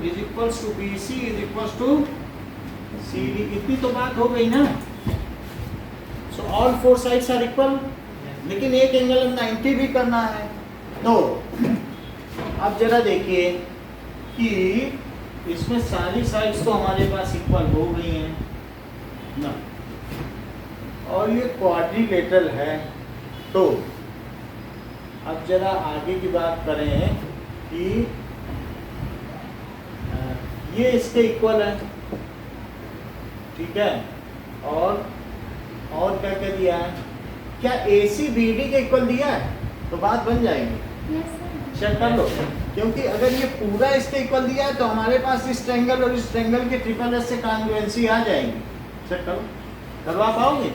is equal to B C is equal to C D. इतनी तो बात हो गई ना। So all four sides are equal, लेकिन एक एंगल 90 भी करना है। तो अब जरा देखिए कि इसमें सारी साइड्स तो हमारे पास इक्वल हो गई हैं ना, और ये क्वाड्रिलेटरल है। तो अब जरा आगे की बात करें कि ये इसके इक्वल है, ठीक है, और क्या क्या दिया है? क्या ए सी बी डी के इक्वल दिया है? तो बात बन जाएगी, चेक कर लो। क्योंकि अगर ये पूरा इसके इक्वल दिया है तो हमारे पास इस ट्रायंगल और इस ट्रायंगल के ट्रिपल एस से कॉन्ग्रुएंसी आ जाएगी। चेक करो, करवा पाओगे?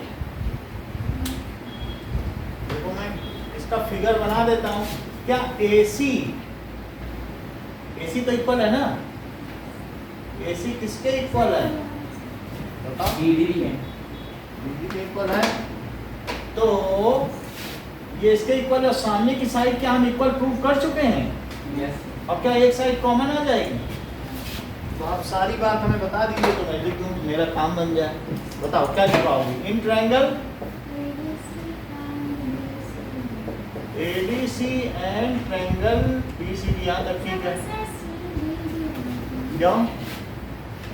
देखो मैं इसका फिगर बना देता हूँ। क्या ए सी तो इक्वल है ना? ए सी किसके इक्वल है? बताओ। डी डी है, बी के इक्वल है, तो ये इसके इक्वल है। सामने की साइड क्या हम इक्वल प्रूव कर चुके हैं? यस अब क्या एक साइड कॉमन आ जाएगी? तो आप सारी बात हमें बता दीजिए तो मैं लिख दूँ, मेरा काम बन जाए। बताओ क्या लिखाओगे? In triangle ADC and triangle BCD, याद रखिएगा। क्यों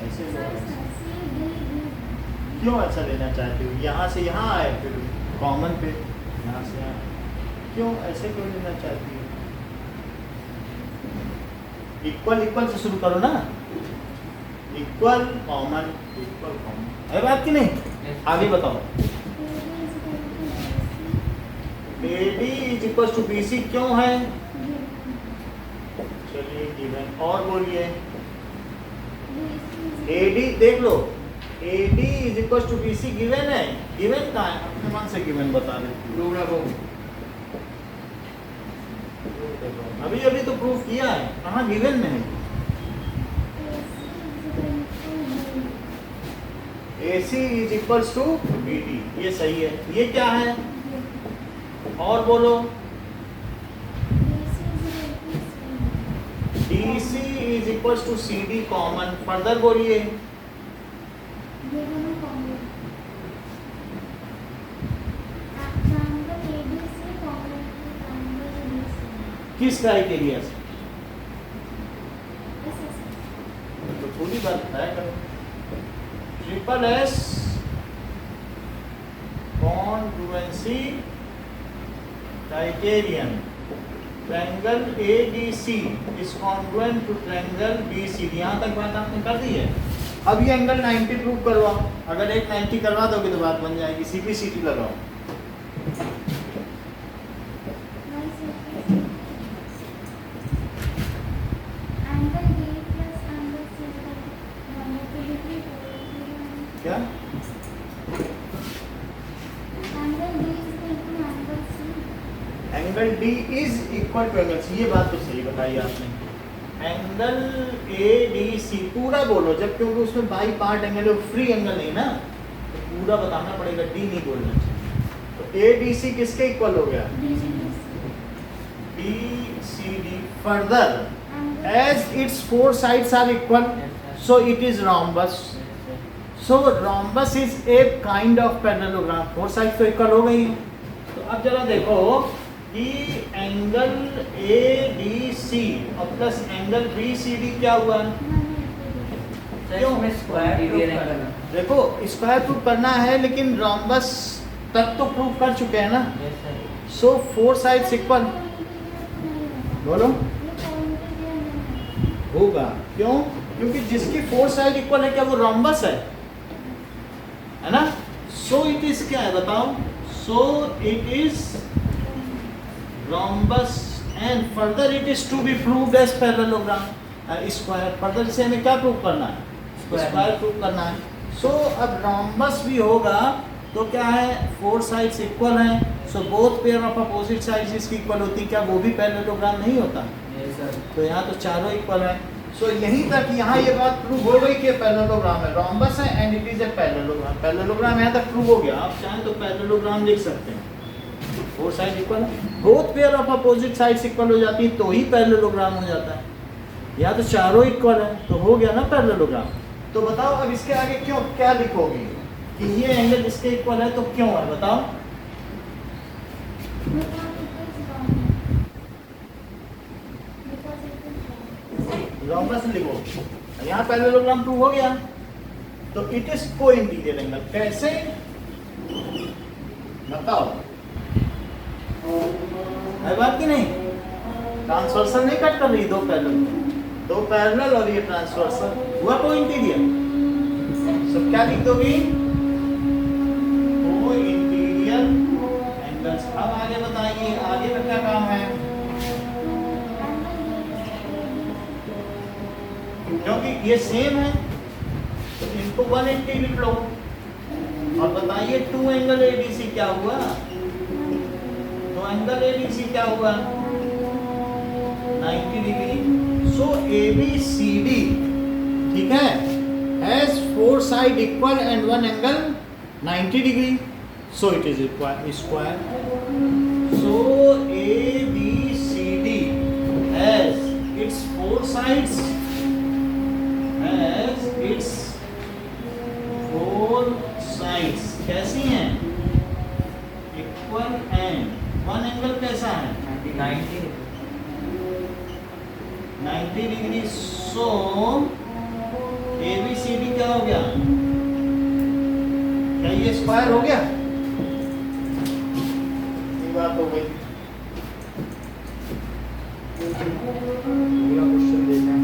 ऐसे क्यों ऐसा लेना चाहते हो? यहाँ से यहाँ आए, फिर कॉमन पे यहाँ से यहाँ, क्यों ऐसे क्यों लेना चाहती हो? इक्वल से शुरू करो ना, इक्वल कॉमन है बात की नहीं? आगे बताओ। AD is equal to BC क्यों है? चलिए गिवन, और बोलिए। AD देख लो, AD is equal to BC given है। गिवन कहाँ है? अपने मन से गिवन बता दे। प्रूव रखो, अभी तो प्रूफ किया है, कहाँ गिवन में है? AC is equal to BD, ये सही है। ये क्या है? और बोलो। DC is equal to CD common, further बोलिए। किस क्राइटेरिया से? तो पूरी बात बताया करो। Triple S congruency criterion, triangle ADC is congruent to triangle BCD। यहाँ तक बात आपने कर दी है। अब ये एंगल 90 प्रूव करवाओ। अगर एक 90 करवा दोगे तो बात बन जाएगी। CPCT लगाओ। क्या? Angle D is equal to angle C, ये बात तो सही बताई आपने। एंगल ADC पूरा बोलो, जब क्योंकि उसमें बाई पार्ट एंगल है, फ्री एंगल नहीं ना, तो पूरा बताना पड़ेगा, D नहीं बोलना चाहिए। तो ADC किसके इक्वल हो गया? BCD। Further as its four sides are equal, so it is rhombus. So rhombus is a kind of parallelogram. Four sides तो इक्वल हो गई। तो अब जरा देखो कि एंगल ADC और प्लस एंगल BCD क्या हुआ? क्यों? Square interior angle. देखो स्क्वायर प्रूफ करना है, लेकिन रॉम्बस तक तो प्रूव कर चुके हैं ना. Yes, sir. So four sides equal बोलो होगा. क्यों? क्योंकि जिसकी फोर साइड इक्वल है क्या वो रोम्बस है ना. सो इट इज क्या है बताओ. So it is rhombus and further it is to be proved as parallelogram square. Further इसे हमें क्या प्रूव करना है. स्क्वायर प्रूव करना है. सो अब रोम्बस भी होगा तो क्या है फोर साइड्स इक्वल हैं. So both pair of opposite sides इसकी इक्वल होती. क्या वो भी पैरेललोग्राम नहीं होता. Yes, sir. तो यहाँ तो चारों इक्वल है. सो यहीं तक यहाँ ये बात प्रूव हो गई कि पैरेललोग्राम है. रोम्बस है and it is a parallelogram. Parallelogram यहाँ तक प्रूव हो गया. आप चाहें तो पैरेललोग्राम लिख सकते हैं. फोर साइड इक्वल है. Both pair of opposite sides equal हो जाती है तो ही पैरेललोग्राम हो जाता है. यहाँ तो चारों इक्वल है तो हो गया ना पैरेललोग्राम. तो बताओ अब इसके आगे क्यों क्या लिखोगे कि ये एंगल इसके इक्वल है तो क्यों है बताओ. रोम्बस लिखो. यहाँ पैरेललोग्राम प्रूव हो गया तो इट इज को इंटीरियर एंगल. कैसे बताओ. है बात की नहीं. ट्रांसवर्सल नहीं कट कर रही. दो पैरेलल और ये ट्रांसवर्सल हुआ को इंटीरियर. सब क्या लिख दोगी. को इंटीरियर एंगल्स. अब आगे बताइए आगे का क्या काम है. क्योंकि ये सेम है तो इनको 180 लिख लो. और बताइए टू एंगल एडीसी क्या हुआ. तो एंगल एडीसी क्या हुआ 90 डिग्री. सो ABCD ठीक है has four side equal and one angle 90 degree. So it is square. So ABCD has its four sides has its four sides कैसी हैं इक्वल एंड वन एंगल कैसा है 90. 90 डिग्री. सो ABCD क्या हो गया. क्या ये स्क्वायर हो गया. ये बात हो गई. पूरा क्वेश्चन देखना.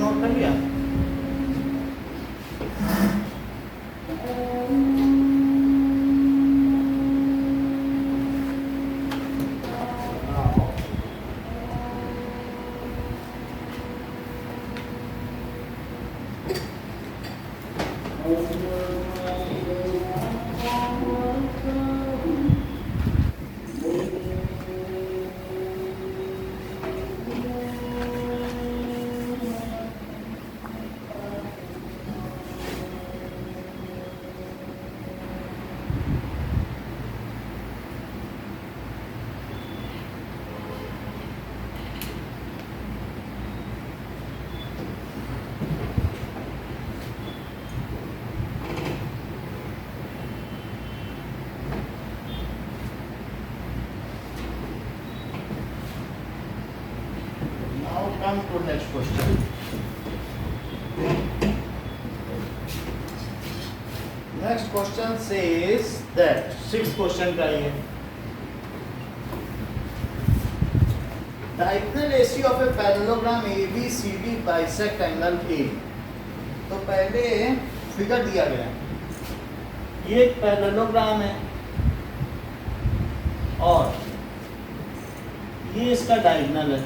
नोट कर लिया. Come to next question. Next question says that sixth question का ये diagonal AC of a parallelogram ABCD bisect angle A. तो पहले फिगर दिया गया है. ये एक पैरेललोग्राम है और ये इसका डायगोनल है.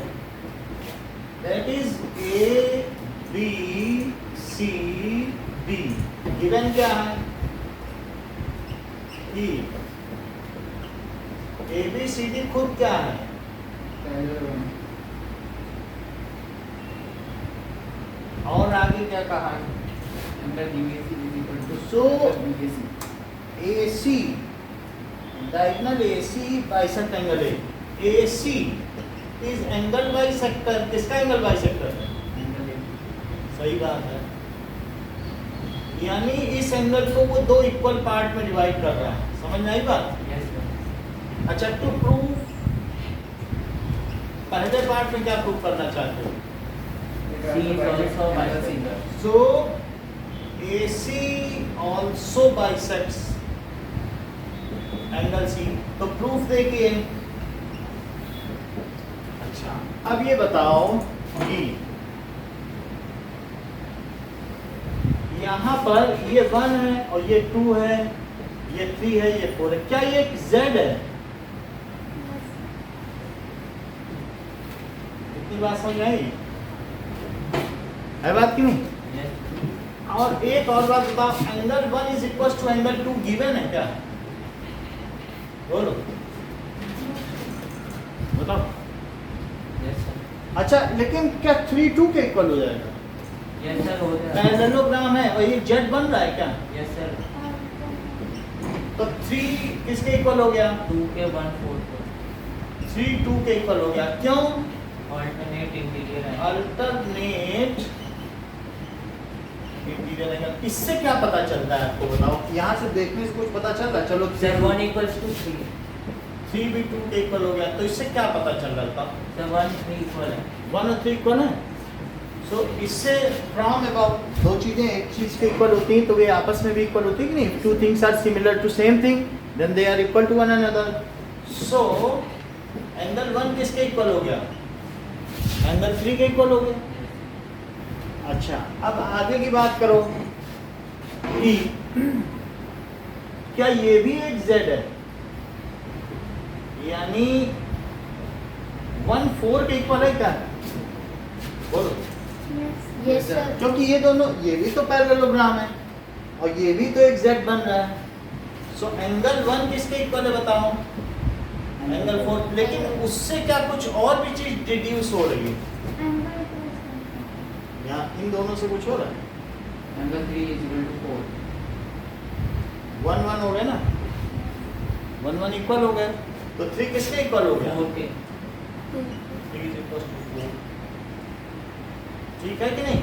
That is A, B, C, be given क्या है ई ए बी सी डी खुद क्या है पैरेलल वन और आगे क्या कहा है angle BC is equal to So- BC A C diagonal A C bisect angle है A C is angle bisector किसका एंगल बाइसेक्टर है एंगल सही बात है यानी इस एंगल को वो दो इक्वल पार्ट में डिवाइड कर रहा है समझ में आई बात यस सर अच्छा टू प्रूव पहले पार्ट में क्या प्रूव करना चाहते हो C is also bisector. So AC also bisects angle C तो प्रूफ देखिए अच्छा अब ये बताओ कि यहाँ पर ये 1 है और ये 2 है ये 3 है ये 4 है क्या ये एक Z है इतनी बात समझ आई है बात कि नहीं यस और एक और बात बताओ angle 1 is equal to angle 2 given है क्या बोलो बताओ यस सर अच्छा लेकिन क्या 3 2 के इक्वल हो जाएगा यस सर हो गया पैरेललोग्राम है और ये जेड बन रहा है क्या यस सर तो 3 किसके इक्वल हो गया 2 के 1/4 3 2 के इक्वल हो गया क्यों अल्टरनेट इंटीरियर है अल्टरनेट इंटीरियर एंगल इससे क्या पता चलता है आपको बताओ यहाँ से देखने से कुछ पता चल रहा है चलो सर 1 equals to 3 3 भी 2 के इक्वल हो गया तो इससे क्या पता चल रहा था सर 1 3 इक्वल है 1 और 3 इक्वल है सो इससे फ्रॉम अबाउट दो चीजें एक चीज के इक्वल होती हैं तो वे आपस में भी इक्वल होती है कि नहीं two things are similar to same thing then they are equal to one another so angle 1 किसके इक्वल हो गया एंगल 3 के इक्वल हो गया अच्छा अब आगे की बात करो कि क्या ये भी एक z है यानी 1 4 के इक्वल है क्या बोलो यस सर क्योंकि ये दोनों ये भी तो पैरेललोग्राम है और ये भी तो एक z बन रहा है सो एंगल 1 किसके इक्वल है बताओ एंगल 4 लेकिन उससे क्या कुछ और भी चीज डिड्यूस हो रही है यहाँ इन दोनों से कुछ हो रहा है एंगल 3 इज इक्वल टू 4 1 1 हो गया ना 1 1 इक्वल हो गया तो 3 किसके इक्वल हो गया 4 के 3 is equals to 4 ठीक है कि नहीं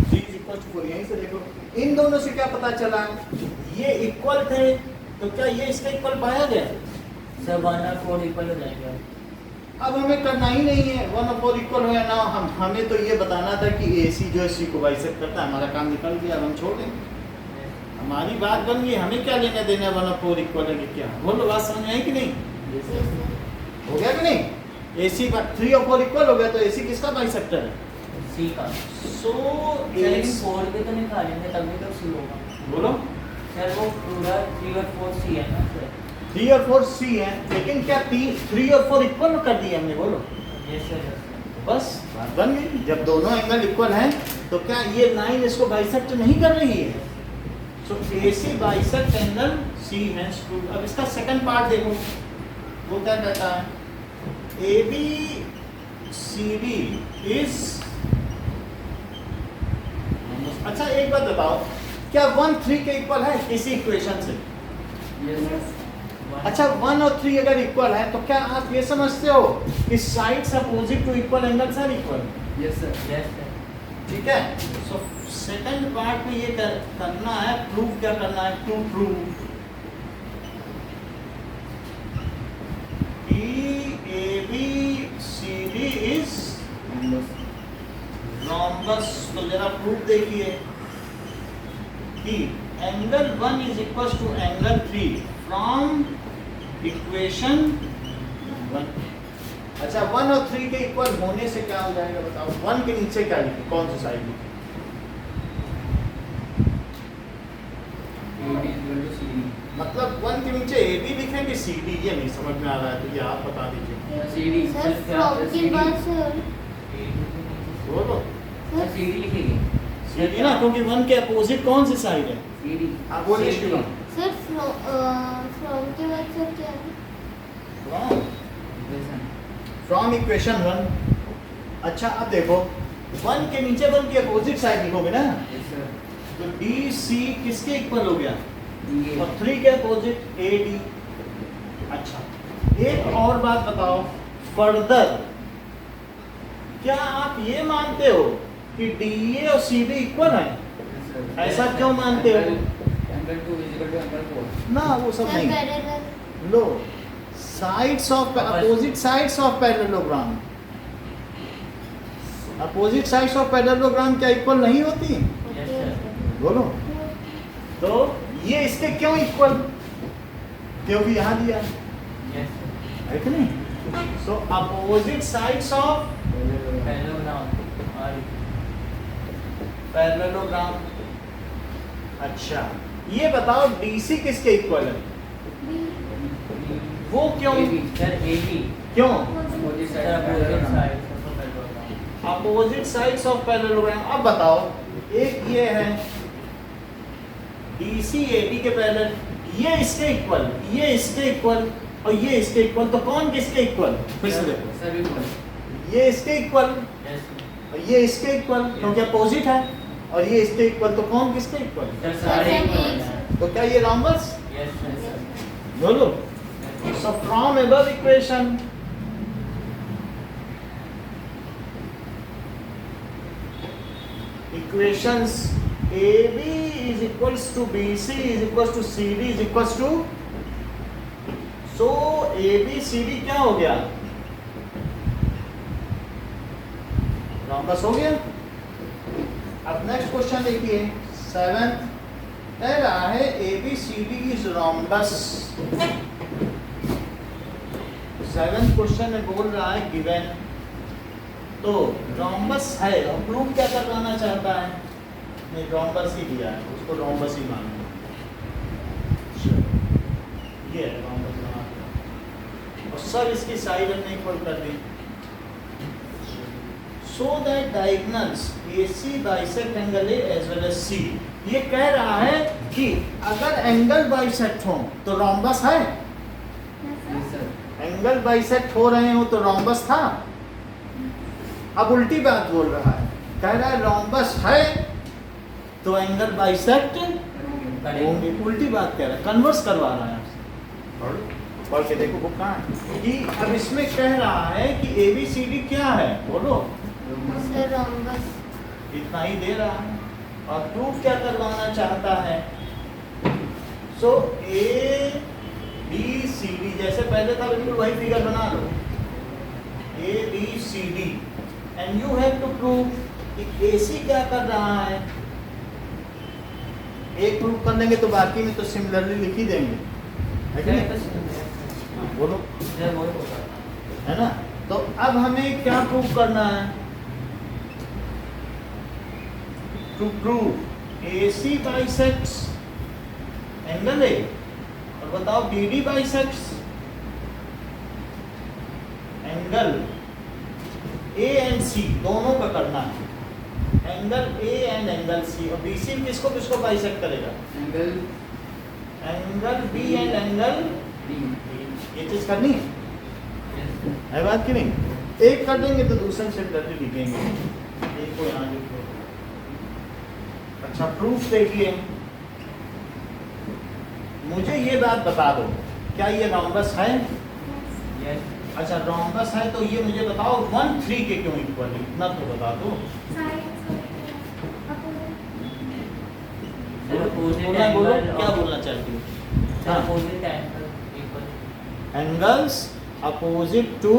3 is equals to 4 यहीं से देखो इन दोनों से क्या पता चला ये इक्वल थे तो क्या ये इसका इक्वल पाया गया सर 1 और 4 इक्वल हो जाएगा अब हमें करना ही नहीं है 1 और 4 इक्वल हो या ना हमें तो ये बताना था कि AC जो है C को बाइसेक्ट करता है हमारा काम निकल गया अब हम छोड़ देंगे हमारी बात बन गई हमें क्या लेना देना 1 और 4 इक्वल है कि क्या बोलो बात समझ में आई कि नहीं यस सर हो गया कि नहीं AC का 3 और 4 इक्वल हो गया तो AC किसका बाइसेक्टर है C का सो सर लेकिन 4 के तो निकालेंगे तभी तो C होगा बोलो सर वो पूरा 3 और 4 C है ना सर 3 और 4 C है लेकिन क्या 3 और 4 इक्वल कर दिए हमने बोलो यस सर बस बात बन गई जब दोनों एंगल इक्वल हैं तो क्या ये लाइन इसको बाइसेक्ट नहीं कर रही है सो AC बाइसेक्ट एंगल C है अब इसका सेकंड पार्ट देखो वो क्या कहता है AB CD इज अच्छा एक बात बताओ क्या 1 3 के इक्वल है किसी इक्वेशन से यस अच्छा 1 और 3 अगर इक्वल है तो क्या आप ये समझते हो कि sides opposite to equal angles are equal yes sir yes sir ठीक है सो सेकंड पार्ट में ये करना है प्रूव क्या करना है टू प्रूव कि ABCD इज rhombus तो जरा प्रूफ देखिए कि angle 1 is equal to angle 3 from equation 1 अच्छा 1 और 3 के इक्वल होने से क्या हो जाएगा बताओ 1 के नीचे क्या लिखे कौन सी साइड लिखे AB is equal to CD मतलब 1 के नीचे AB लिखें कि CD ये नहीं समझ में आ रहा है तो ये आप बता दीजिए CD सर सर क्या फ्रॉम के बाद सर बोलो सर CD लिखेंगे CD ना, क्योंकि 1 के अपोजिट कौन सी साइड है? CD हाँ बोलिए श्रीमान। सर फ्रॉम के बाद सर क्या है? Equation from equation 1। अच्छा अब देखो 1 के नीचे 1 की अपोजिट साइड लिखोगे ना, यस सर तो DC किसके इक्वल हो गया? DA और 3 के अपोजिट AD। अच्छा एक और बात बताओ, फर्दर क्या आप ये मानते हो कि DA और CD इक्वल है? यस सर ऐसा क्यों मानते हो? एंगल 2 इक्वल टू एंगल 4 ना वो सब सर नहीं। Parallel low sides of opposite sides of parallelogram, opposite sides of parallelogram क्या इक्वल नहीं होती? Yes, sir. बोलो। तो ये इसके क्यों इक्वल? क्योंकि यहाँ दिया है Yes, sir. कि नहीं? सो अपोजिट साइड्स ऑफ Parallelogram और पैरेललोग्राम। अच्छा ये बताओ DC किसके इक्वल है? वो क्यों? sir AB क्यों? Opposite sir side opposite sides of the parallelogram. Opposite sides of parallelogram. अब बताओ एक ये है DC AD के पैरेलल, ये इसके इक्वल, ये इसके इक्वल और ये इसके इक्वल, तो कौन किसके इक्वल? फिर से देखो, सर इक्वल ये इसके इक्वल Yes, sir. और ये इसके इक्वल क्योंकि अपोजिट है, और ये इसके इक्वल, तो कौन किसके इक्वल? Sir सारे Sir, equal एक हैं. तो क्या ये रॉम्बस? Yes, yes, sir. बोलो। Yes, So from above equation, equations AB is equals to BC is equals to CD is equals to, so ABCD क्या हो गया? रॉम्बस हो गया। अब नेक्स्ट क्वेश्चन देखिए 7th, कह रहा है ABCD is rhombus। 7th question में बोल रहा है गिवन, तो रॉम्बस है और प्रूफ क्या करवाना चाहता है? नहीं रॉम्बस ही दिया है, उसको रॉम्बस ही मानना है। ये है रॉम्बस बना दिया और सब इसकी साइड हमने इक्वल कर दी। So that diagonals AC bisect angle A as well as C। ये कह रहा है कि अगर एंगल बाइसेक्ट हो तो रॉम्बस है, यस सर एंगल बाइसेक्ट हो रहे हो तो रॉम्बस था। अब उल्टी बात बोल रहा है, कह रहा है रॉम्बस है तो एंगल बाइसेक्ट होंगे। उल्टी बात कह रहा है, कन्वर्स करवा रहा है आपसे। पढ़ के देखो बुक कहाँ है कि अब इसमें कह रहा है कि ABCD क्या है? बोलो। सर रॉम्बस इतना ही दे रहा है और प्रूफ क्या करवाना चाहता है? सो ABCD जैसे पहले था बिल्कुल वही फिगर बना लो, ABCD and you have to prove कि AC क्या कर रहा है। एक प्रूफ कर लेंगे तो बाकी में तो सिमिलरली लिख ही देंगे, है कि नहीं? बोलो, sir वो होगा. है ना? तो अब हमें क्या प्रूफ करना है? To prove AC bisects angle A और बताओ BD bisects angle A and C, दोनों का करना है। Angle A and angle C और BC किसको किसको बाइसेक्ट करेगा? Angle angle B and angle D ये चीज करनी है, Yes, sir. है बात की नहीं? एक कर देंगे तो दूसरे से डरते लिखेंगे, एक को यहाँ लिखो। अच्छा प्रूफ देखिए, मुझे ये बात बता दो, क्या ये रॉम्बस है? Yes. अच्छा रॉम्बस है तो ये मुझे बताओ 1 3 के क्यों इक्वल है? इतना तो बता दो। Sir opposite बोलना बोलो, angle क्या of- बोलना चाहती हो? Sir हाँ। opposite angle equal angles opposite to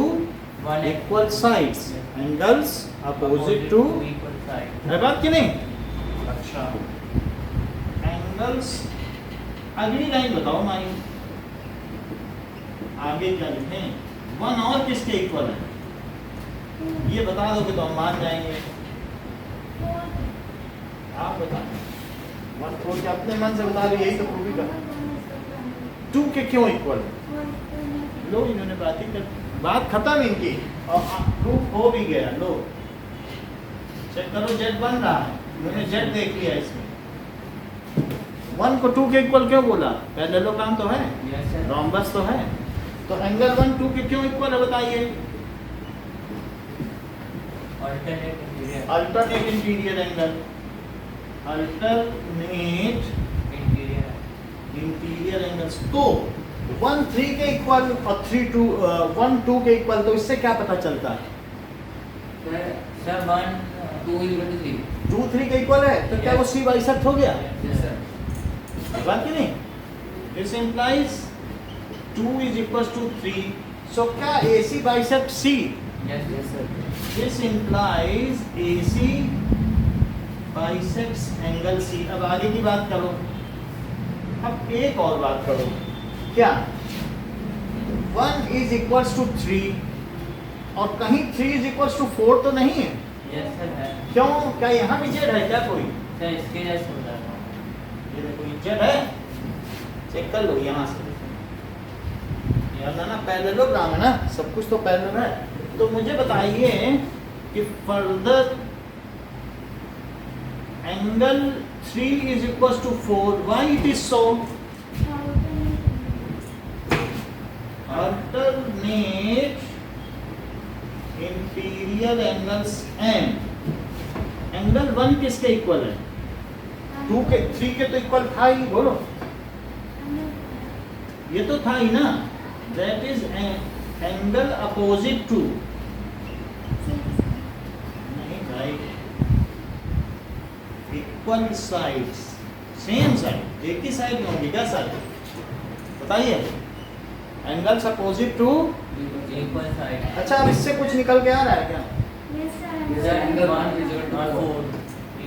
one equal sides, angles opposite to, equal sides. है बात की नहीं? अच्छा एंगल्स, अगली लाइन बताओ माई, आगे क्या लिखें? 1 और किसके इक्वल है? ये बता दोगे तो हम मान जाएंगे। आप बताओ 1 4 के अपने मन से बता दो, यही तो प्रूफ कर। 2 के क्यों इक्वल है? लो इन्होंने बात ही कर, बात खत्म इनकी और प्रूफ हो भी गया। लो चेक करो, जेड बन रहा है। मैंने जेड देख लिया इसमें। 1 को 2 के इक्वल क्यों बोला? पैरेललोग्राम तो है, Yes, sir. रोम्बस तो है, तो एंगल 1 2 के क्यों इक्वल है बताइए? Alternate interior. Alternate interior angle, alternate Interior. Interior angles. तो 1 3 के इक्वल और 1 2 के इक्वल, तो इससे क्या पता चलता है? Sir, 1. 2 is equal to 3. 2 3 के इक्वल है, तो क्या वो सी बाइसेक्ट हो गया? Yes, sir. बात की नहीं? This implies 2 is equals to 3, so क्या AC bisect C? Yes, yes, sir. This implies AC bisects angle C। अब आगे की बात करो। अब एक और बात करो, क्या 1 is equals to 3 और कहीं 3 is equals to 4 तो नहीं है? Yes, sir. है. क्यों? क्या यहाँ भी जेड है क्या कोई? Sir, इसके जैसे हो रहा है. ये देखो ये जेड है, चेक कर लो यहाँ से। यार ना पैरेललोग्राम है ना, सब कुछ तो पैरेलल है। तो मुझे बताइए कि further angle 3 is equals to 4, why it is so? Alternate interior angles M। Angle 1 किसके इक्वल है? 2 के 3 के तो इक्वल था ही, बोलो। ये तो था ही ना, that is angle opposite to. नहीं भाई, इक्वल साइड्स, सेम साइड, एक ही साइड में होंगी क्या साइड? बताइए। Angles opposite to, Equal side. अच्छा अब इससे कुछ निकल के आ रहा है क्या? Sir, angle 1 is equal to 4.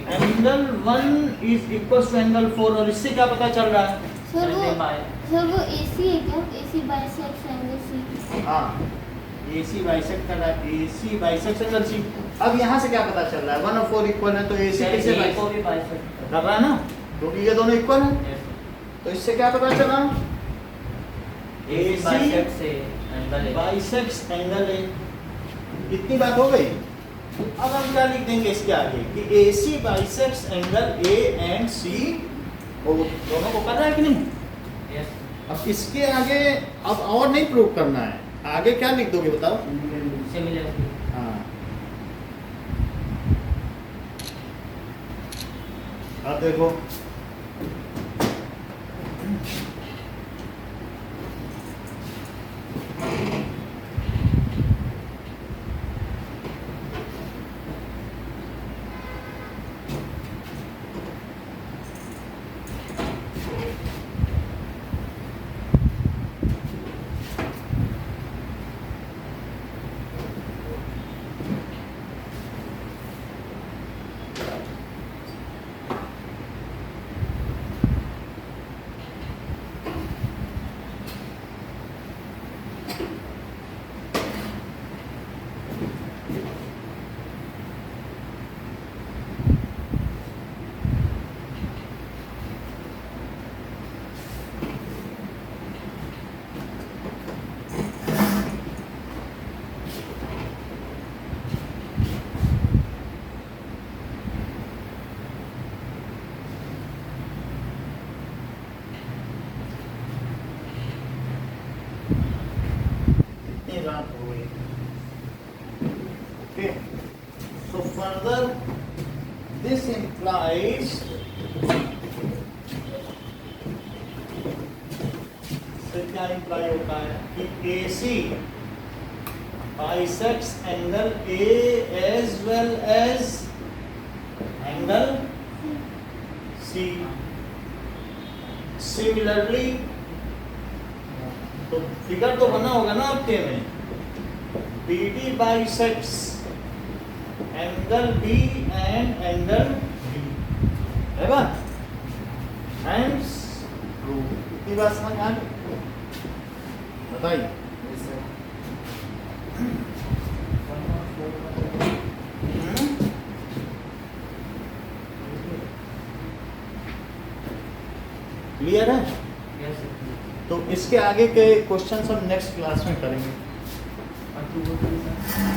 Angle 1 is equal to angle 4, और इससे क्या पता चल रहा है? सर वो 25. AC है क्या? AC bisect angle C। हाँ, AC बाइसेक्ट कर रहा है, AC बाइसेक्ट एंगल C। अब यहाँ से क्या पता चल रहा है? 1 और 4 इक्वल है, तो AC Sir, किससे A को बाइसेक्ट भी bisect कर रहा है ना, क्योंकि ये दोनों इक्वल हैं। Yes, sir. तो इससे क्या पता चला? AC bisect से angle A. Bisects angle A। इतनी बात हो गई। अब हम क्या लिख देंगे इसके आगे कि AC bisects angle A and C, वो दोनों को कर रहा है कि नहीं? Yes. अब इसके आगे अब और नहीं प्रूव करना है, आगे क्या लिख दोगे बताओ? Similarly. हाँ, अब देखो इतनी रात हो गई। Okay, so further this implies से क्या इम्प्लाई होता है कि AC bisects angle A as well as angle C। Similarly, तो फिगर तो बना होगा ना आपके में, BD bisects angle B and angle B, है बात? Hence, इतनी बात समझ आ गई? बताइए। Yes, sir. क्लियर है? Yes, sir. तो इसके आगे के क्वेश्चन हम नेक्स्ट क्लास में करेंगे। और 2 2 sir.